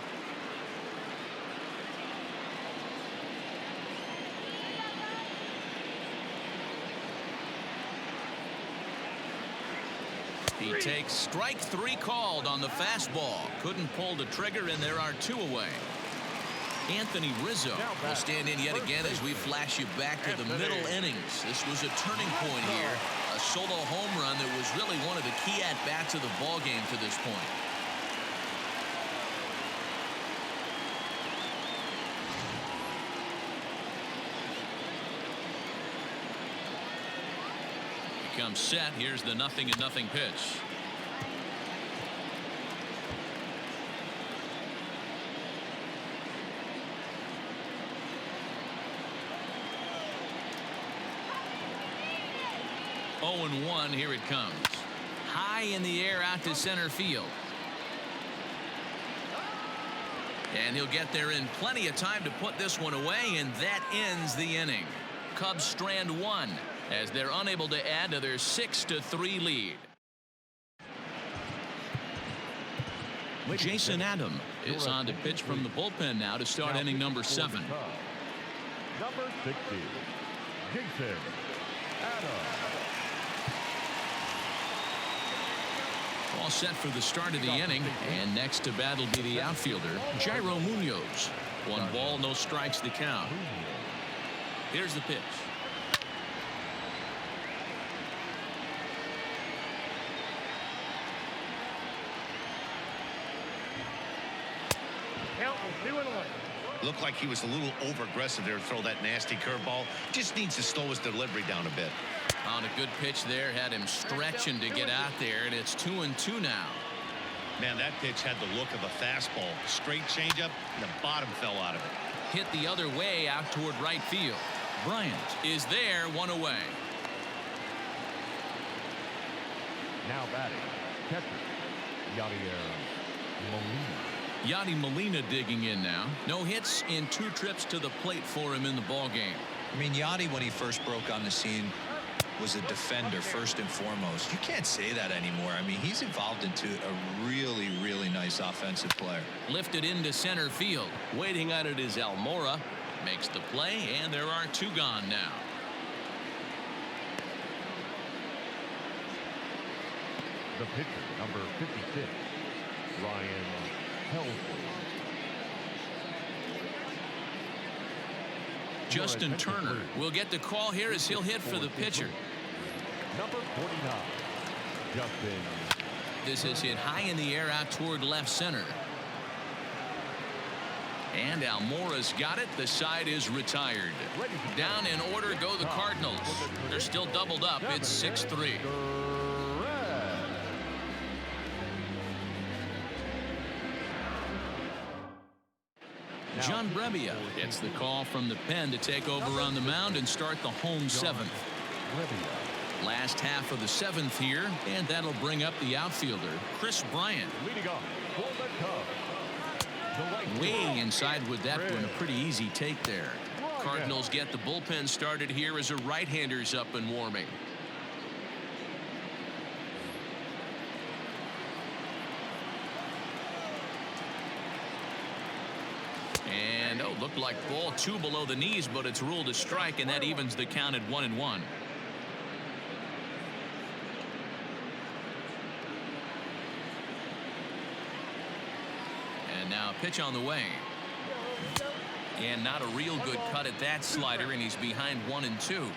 He takes strike 3 called on the fastball. Couldn't pull the trigger, and there are 2 away. Anthony Rizzo will stand in yet again as we flash you back to the middle innings. This was a turning point here. A solo home run that was really one of the key at-bats of the ball game to this point. He comes set. Here's the 0-0 pitch. Oh, 0-1. Here it comes. High in the air out to center field. And he'll get there in plenty of time to put this one away, and that ends the inning. Cubs strand 1 as they're unable to add to their 6-3 lead. Jason Adam is on to pitch from the bullpen now to start inning number 7. Number 60, Jason Adam. All set for the start of the inning, and next to bat will be the outfielder, Jairo Munoz. 1 ball, no strikes to count. Here's the pitch. Looked like he was a little over-aggressive there to throw that nasty curveball. Just needs to slow his delivery down a bit. On a good pitch there, had him stretching to get out there, and it's 2-2 now. Man, that pitch had the look of a fastball. Straight changeup, and the bottom fell out of it. Hit the other way out toward right field. Bryant is there, 1 away. Now batting, catcher, Yadi Molina digging in now. No hits in 2 trips to the plate for him in the ball game. I mean, Yadi, when he first broke on the scene, was a defender first and foremost. You can't say that anymore. I mean, he's evolved into a really, really nice offensive player. Lifted into center field. Waiting at it is Almora. Makes the play, and there are 2 gone now. The pitcher, number 56, Ryan Helsley. Justin Turner will get the call here as he'll hit for the pitcher. Number 49, Justin. This is hit high in the air out toward left center. And Almora's got it. The side is retired. Down in order go the Cardinals. They're still doubled up. It's 6-3. John Brebbia gets the call from the pen to take over on the mound and start the home 7th. Last half of the 7th here, and that'll bring up the outfielder, Chris Bryant. Leading off for the Cubs. Way inside with that one, a pretty easy take there. Cardinals get the bullpen started here as a right-hander's up and warming. And looked like ball 2 below the knees, but it's ruled a strike, and that evens the count at 1-1. And now a pitch on the way. And not a real good cut at that slider, and he's behind 1-2.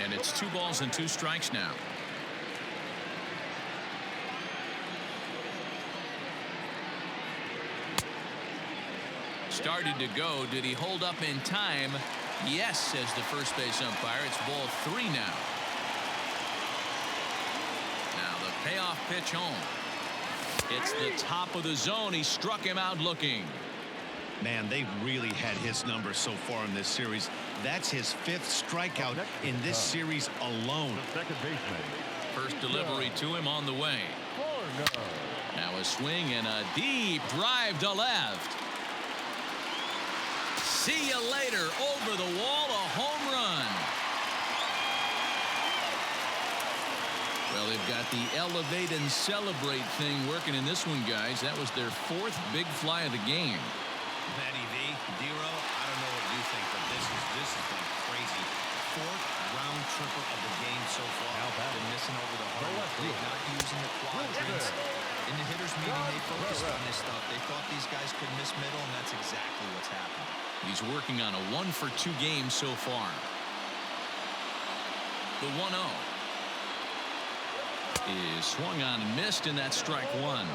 And it's 2 balls and 2 strikes now. Started to go. Did he hold up in time? Yes, says the first base umpire. It's ball 3 now. Now the payoff pitch home. It's the top of the zone. He struck him out looking. Man, they've really had his number so far in this series. That's his 5th strikeout in this series alone. The second baseman. First delivery to him on the way. Now a swing and a deep drive to left. See you later. Over the wall, a home run. Well, they've got the elevate and celebrate thing working in this one, guys. That was their 4th big fly of the game. Matty V, Dero, I don't know what you think, but this has been crazy. 4th round tripper of the game so far. How about Been missing over the hard plate, not using the quadrants. In the hitters meeting, they focused on this stuff. They thought these guys could miss middle, and that's exactly what's happened. He's working on a 1-for-2 game so far. The 1-0 is swung on and missed, and that's strike 1.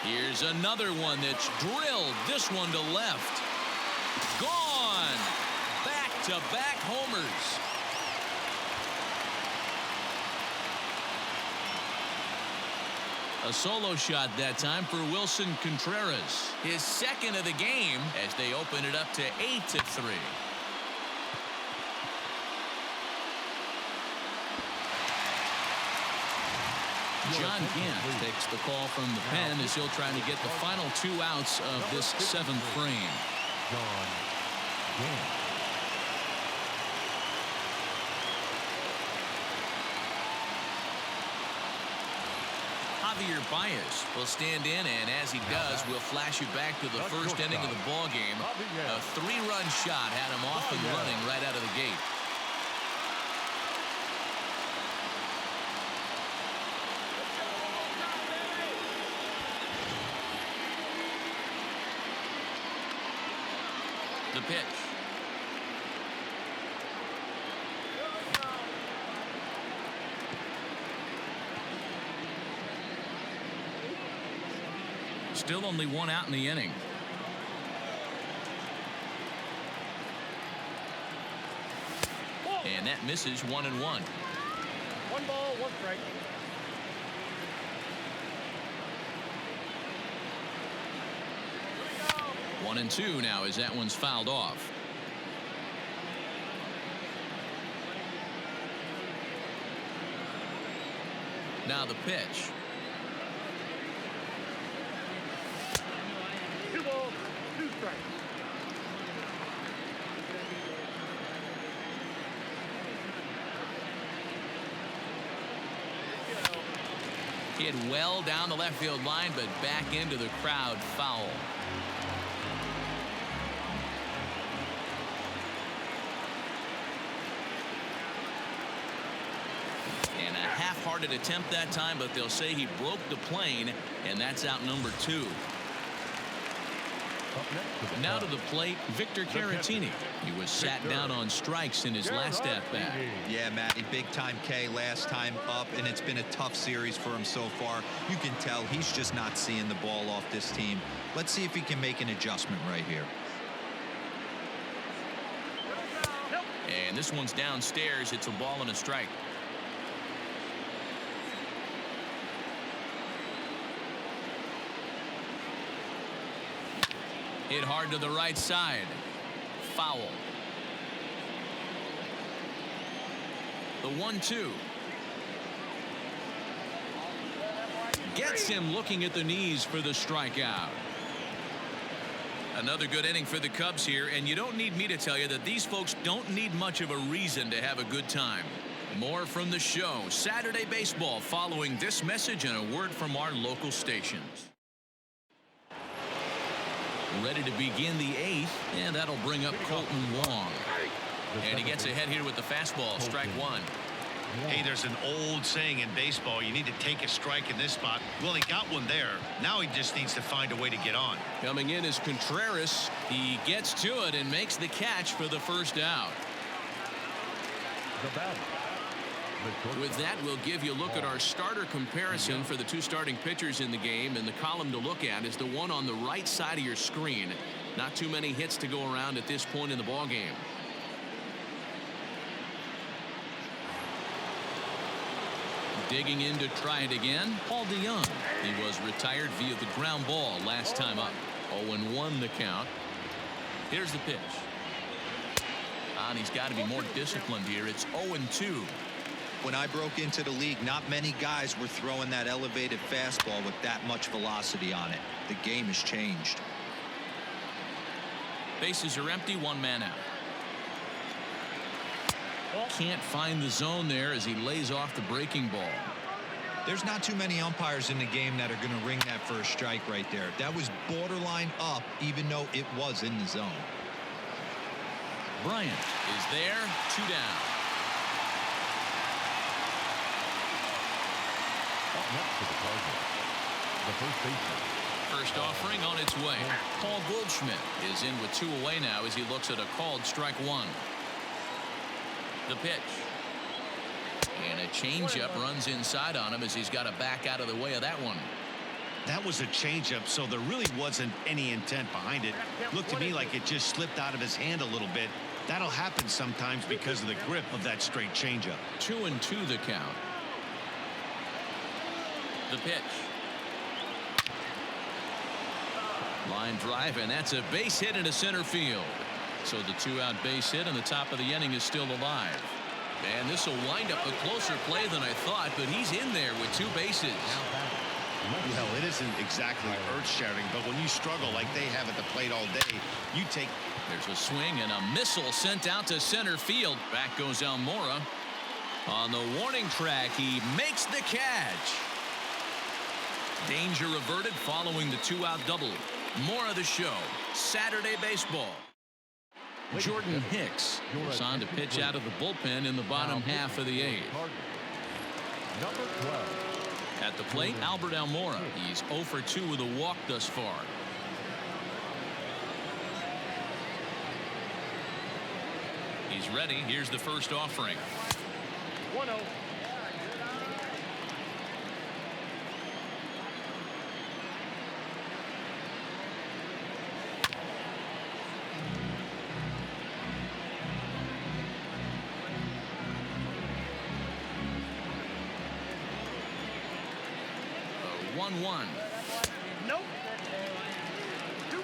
Here's another one that's drilled. This one to left. Gone. Back-to-back homers. A solo shot that time for Wilson Contreras. His 2nd of the game as they open it up to 8-3. John Gant takes the call from the pen as he'll try to get the final 2 outs of this 7th frame. John Gant. Javier Baez will stand in, and as he does, we'll flash you back to the first inning of the ball game. A 3-run shot had him off and running right out of the gate. The pitch. Still only 1 out in the inning. And that misses 1-1. 1 ball, 1 strike. One and 2 now as that one's fouled off. Now the pitch. 2 balls, 2 strikes. Hit well down the left field line, but back into the crowd, foul. And a half-hearted attempt that time, but they'll say he broke the plane, and that's out number 2. Now to the plate, Victor Caratini. He was sat down on strikes in his last at-bat. Yeah, Matty, big-time K last time up, and it's been a tough series for him so far. You can tell he's just not seeing the ball off this team. Let's see if he can make an adjustment right here. And this one's downstairs. It's a ball and a strike. Hit hard to the right side. Foul. The 1-2. Gets him looking at the knees for the strikeout. Another good inning for the Cubs here, and you don't need me to tell you that these folks don't need much of a reason to have a good time. More from the show, Saturday Baseball, following this message and a word from our local stations. Ready to begin the 8th, and that'll bring up Colton Wong. And he gets ahead here with the fastball, strike 1. Hey, there's an old saying in baseball, you need to take a strike in this spot. Well, he got one there. Now he just needs to find a way to get on. Coming in is Contreras. He gets to it and makes the catch for the first out. The batter. With that, we'll give you a look at our starter comparison for the 2 starting pitchers in the game, and the column to look at is the one on the right side of your screen. Not too many hits to go around at this point in the ball game. Digging in to try it again, Paul DeYoung. He was retired via the ground ball last time up. 0-1 the count. Here's the pitch. And he's got to be more disciplined here. It's 0-2. When I broke into the league, not many guys were throwing that elevated fastball with that much velocity on it. The game has changed. Bases are empty, one man out. Can't find the zone there as he lays off the breaking ball. There's not too many umpires in the game that are going to ring that first strike right there. That was borderline up, even though it was in the zone. Bryant is there, 2 down. Up next for the Cardinals, the first baseman. First offering on its way. Paul Goldschmidt is in with 2 away now as he looks at a called strike 1. The pitch. And a changeup runs inside on him as he's got to back out of the way of that one. That was a changeup, so there really wasn't any intent behind it. Looked to me like it just slipped out of his hand a little bit. That'll happen sometimes because of the grip of that straight changeup. 2-2 the count. The pitch. Line drive, and that's a base hit into center field. So the 2-out base hit and the top of the inning is still alive. And this will wind up a closer play than I thought, but he's in there with 2 bases. Well, it isn't exactly earth-shattering, but when you struggle like they have at the plate all day, you take... There's a swing and a missile sent out to center field. Back goes Almora. On the warning track, he makes the catch. Danger averted following the 2-out double. More of the show. Saturday baseball. Jordan Hicks is on to pitch out of the bullpen in the bottom half of the 8th. Number 12. At the plate, Albert Almora. He's 0 for 2 with a walk thus far. He's ready. Here's the first offering. 1-0. A 1-1. Nope. 2-1.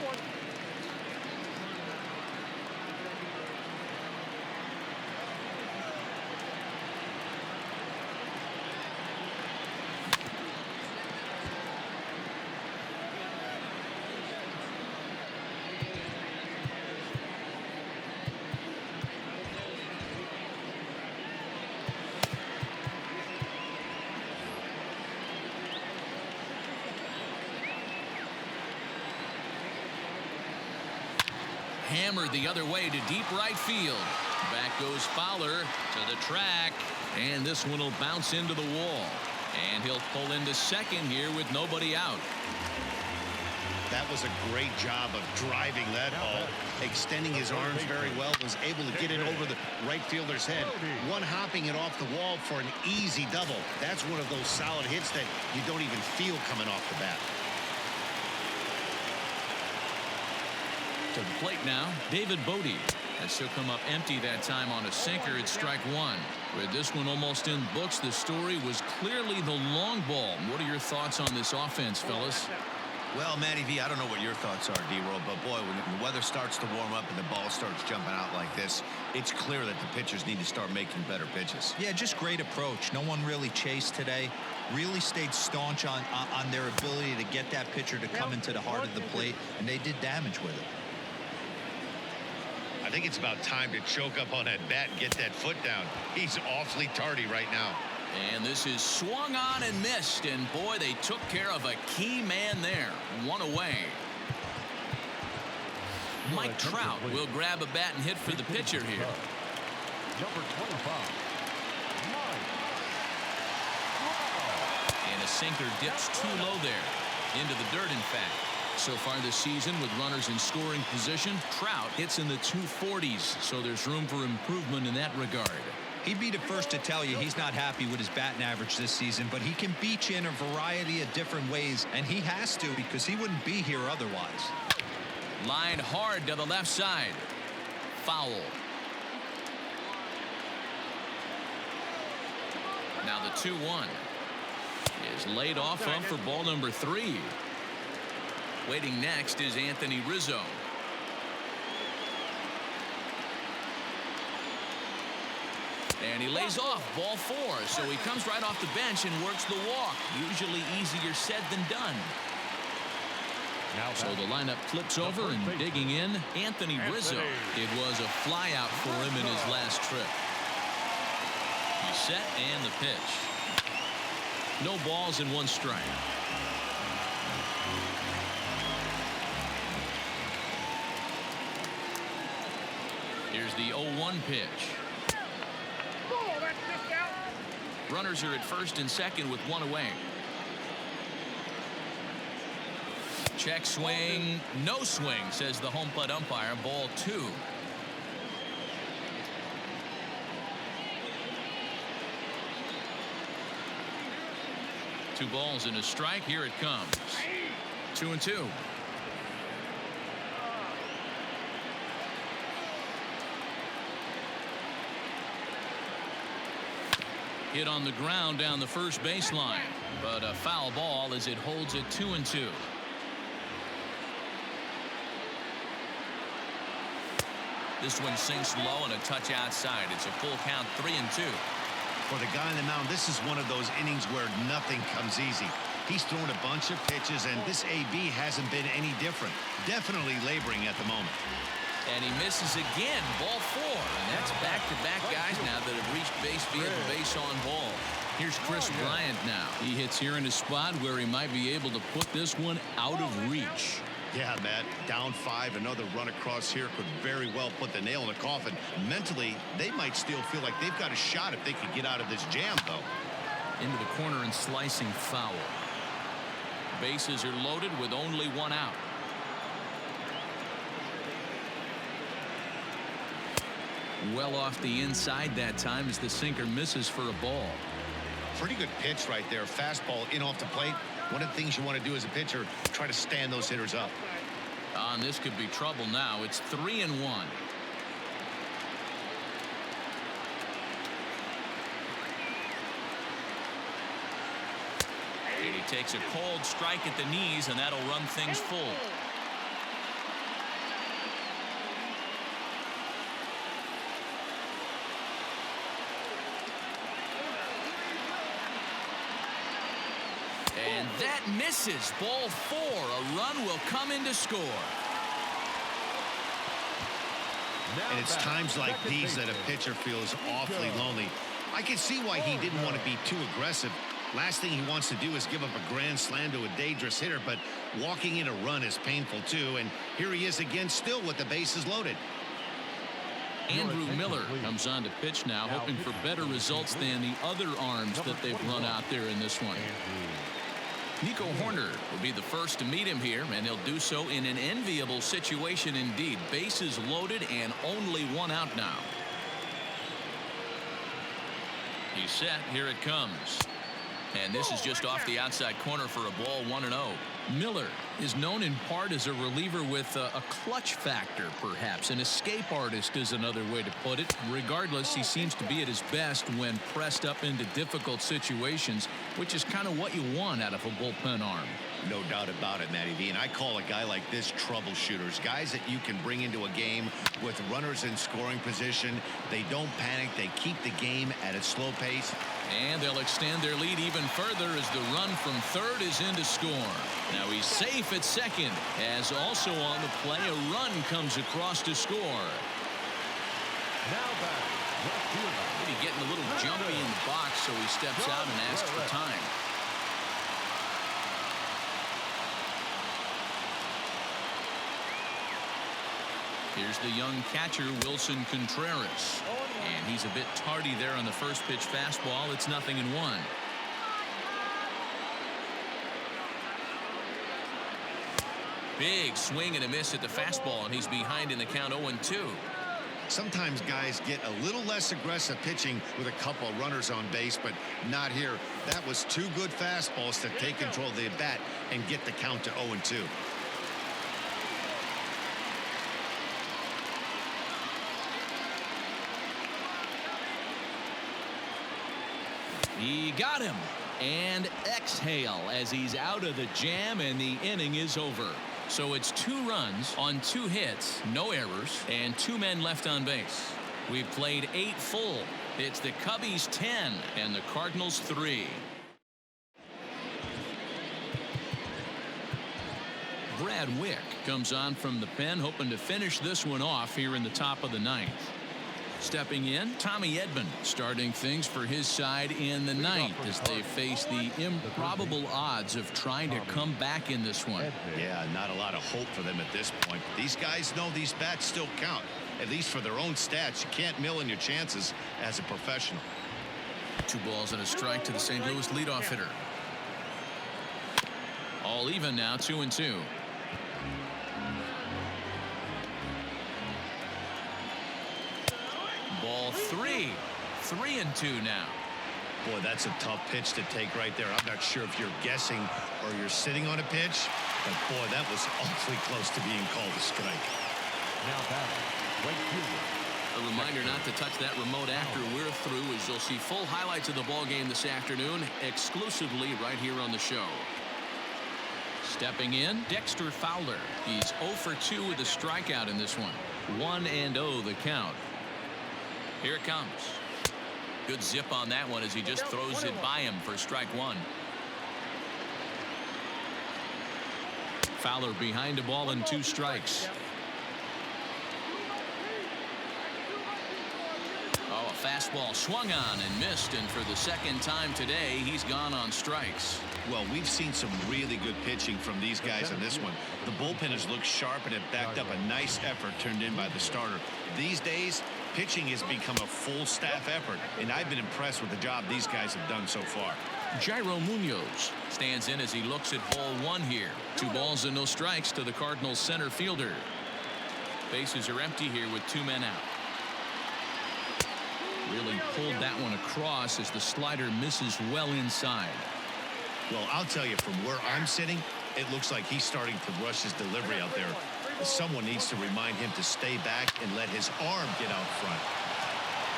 Hammered the other way to deep right field. Back goes Fowler to the track, and this one will bounce into the wall, and he'll pull into second here with nobody out. That was a great job of driving that ball, extending his arms very well, was able to get it over the right fielder's head, one-hopping it off the wall for an easy double. That's one of those solid hits that you don't even feel coming off the bat. To the plate now, David Bodie, as he'll come up empty that time on a sinker at strike 1. With this one almost in books, the story was clearly the long ball. What are your thoughts on this offense, fellas? Well, Matty V, I don't know what your thoughts are, D-Roll, but boy, when the weather starts to warm up and the ball starts jumping out like this, it's clear that the pitchers need to start making better pitches. Yeah, just great approach. No one really chased today. Really stayed staunch on their ability to get that pitcher to come into the heart of the plate, and they did damage with it. I think it's about time to choke up on that bat and get that foot down. He's awfully tardy right now. And this is swung on and missed, and boy, they took care of a key man there. 1 away. Mike Trout will grab a bat and hit for the pitcher here. Number 25. And a sinker dips too low there. Into the dirt, in fact. So far this season, with runners in scoring position, Trout hits in the 240s, so there's room for improvement in that regard. He'd be the first to tell you he's not happy with his batting average this season, but he can beat you in a variety of different ways, and he has to because he wouldn't be here otherwise. Line hard to the left side. Foul. Now the 2-1. is laid off of for ball number 3. Waiting next is Anthony Rizzo. And he lays off ball 4, so he comes right off the bench and works the walk. Usually easier said than done. So the lineup flips over and digging in, Anthony Rizzo. It was a fly out for him in his last trip. He's set and the pitch. No balls and 1 strike. Here's the 0-1 pitch. Runners are at first and second with 1 away. Check swing, no swing, says the home plate umpire. Ball 2. Two balls and a strike. Here it comes. 2-2. Hit on the ground down the first baseline, but a foul ball as it holds it 2-2. This one sinks low and a touch outside. It's a full count, 3-2. For the guy on the mound, this is one of those innings where nothing comes easy. He's thrown a bunch of pitches, and this AB hasn't been any different. Definitely laboring at the moment. And he misses again. Ball 4. And that's back-to-back guys now that have reached base via the base on ball. Here's Chris Bryant now. He hits here in a spot where he might be able to put this one out of reach. Yeah, Matt, down 5, another run across here could very well put the nail in the coffin. Mentally, they might still feel like they've got a shot if they could get out of this jam, though. Into the corner and slicing foul. Bases are loaded with only 1 out. Well off the inside that time as the sinker misses for a ball. Pretty good pitch right there. Fastball in off the plate. One of the things you want to do as a pitcher, try to stand those hitters up. And this could be trouble now. It's 3-1. And he takes a cold strike at the knees, and that'll run things full. And that misses. Ball 4. A run will come in to score. And it's times like these that a pitcher feels awfully lonely. I can see why he didn't want to be too aggressive. Last thing he wants to do is give up a grand slam to a dangerous hitter, but walking in a run is painful too. And here he is again, still with the bases loaded. Andrew Miller comes on to pitch now, hoping for better results than the other arms that they've run out there in this one. Nico Horner will be the first to meet him here, and he'll do so in an enviable situation indeed. Bases loaded and only 1 out now. He's set. Here it comes. And this is just off the outside corner for a ball, 1-0. Miller is known in part as a reliever with a clutch factor, perhaps. An escape artist is another way to put it. Regardless, he seems to be at his best when pressed up into difficult situations, which is kind of what you want out of a bullpen arm. No doubt about it, Matty V. And I call a guy like this troubleshooters. Guys that you can bring into a game with runners in scoring position. They don't panic. They keep the game at a slow pace. And they'll extend their lead even further as the run from third is in to score. Now he's safe at second, as also on the play a run comes across to score. Now back. Maybe getting a little jumpy in the box, so he steps out and asks for time. Here's the young catcher, Wilson Contreras. And he's a bit tardy there on the first pitch fastball. It's 0-1. Big swing and a miss at the fastball, and he's behind in the count 0-2. Sometimes guys get a little less aggressive pitching with a couple of runners on base, but not here. That was 2 good fastballs to take control of the at-bat and get the count to 0-2. He got him. And exhale as he's out of the jam, and the inning is over. So it's 2 runs on 2 hits, no errors, and 2 men left on base. We've played 8 full. It's the Cubbies 10 and the Cardinals 3. Brad Wick comes on from the pen, hoping to finish this one off here in the top of the 9th. Stepping in, Tommy Edman starting things for his side in the 9th as they face the improbable odds of trying to come back in this one. Yeah, not a lot of hope for them at this point. These guys know these bats still count, at least for their own stats. You can't mill in your chances as a professional. 2 balls and a strike to the St. Louis leadoff hitter. All even now, 2-2. Ball 3. 3-2 now. Boy, that's a tough pitch to take right there. I'm not sure if you're guessing or you're sitting on a pitch, but boy, that was awfully close to being called a strike. Now batting, right fielder. A reminder not to touch that remote after we're through, as you'll see full highlights of the ball game this afternoon exclusively right here on the show. Stepping in, Dexter Fowler. He's 0 for 2 with a strikeout in this one. 1-0 the count. Here it comes. Good zip on that one as he just throws it by him for strike 1. Fowler behind a ball and 2 strikes. Oh, a fastball swung on and missed, and for the 2nd time today, he's gone on strikes. Well, we've seen some really good pitching from these guys on this one. The bullpen has looked sharp and it backed up a nice effort turned in by the starter. These days, pitching has become a full staff effort, and I've been impressed with the job these guys have done so far. Jairo Munoz stands in as he looks at ball 1 here. 2 balls and no strikes to the Cardinals center fielder. Bases are empty here with 2 men out. Really pulled that one across as the slider misses well inside. Well, I'll tell you, from where I'm sitting, it looks like he's starting to rush his delivery out there. Someone needs to remind him to stay back and let his arm get out front.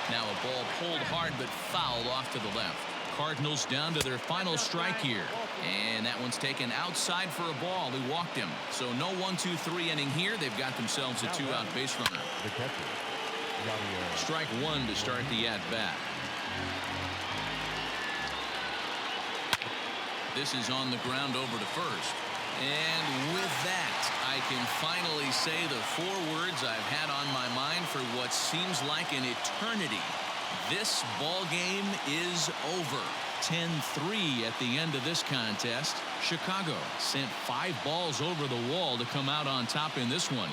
Now a ball pulled hard but fouled off to the left. Cardinals down to their final strike here. And that one's taken outside for a ball. He walked him. So no 1-2-3 inning here. They've got themselves a 2-out base runner. The catcher. Strike 1 to start the at-bat. This is on the ground over to first. And with that, I can finally say the 4 words I've had on my mind for what seems like an eternity. This ball game is over. 10-3 at the end of this contest. Chicago sent 5 balls over the wall to come out on top in this one.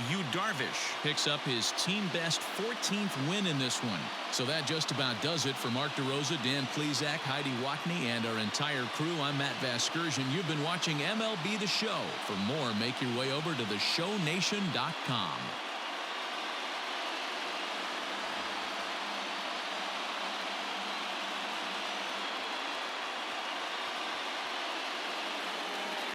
Yu Darvish picks up his team best 14th win in this one. So that just about does it for Mark DeRosa, Dan Plesac, Heidi Watney, and our entire crew. I'm Matt Vasgersian. You've been watching MLB The Show. For more, make your way over to theshownation.com.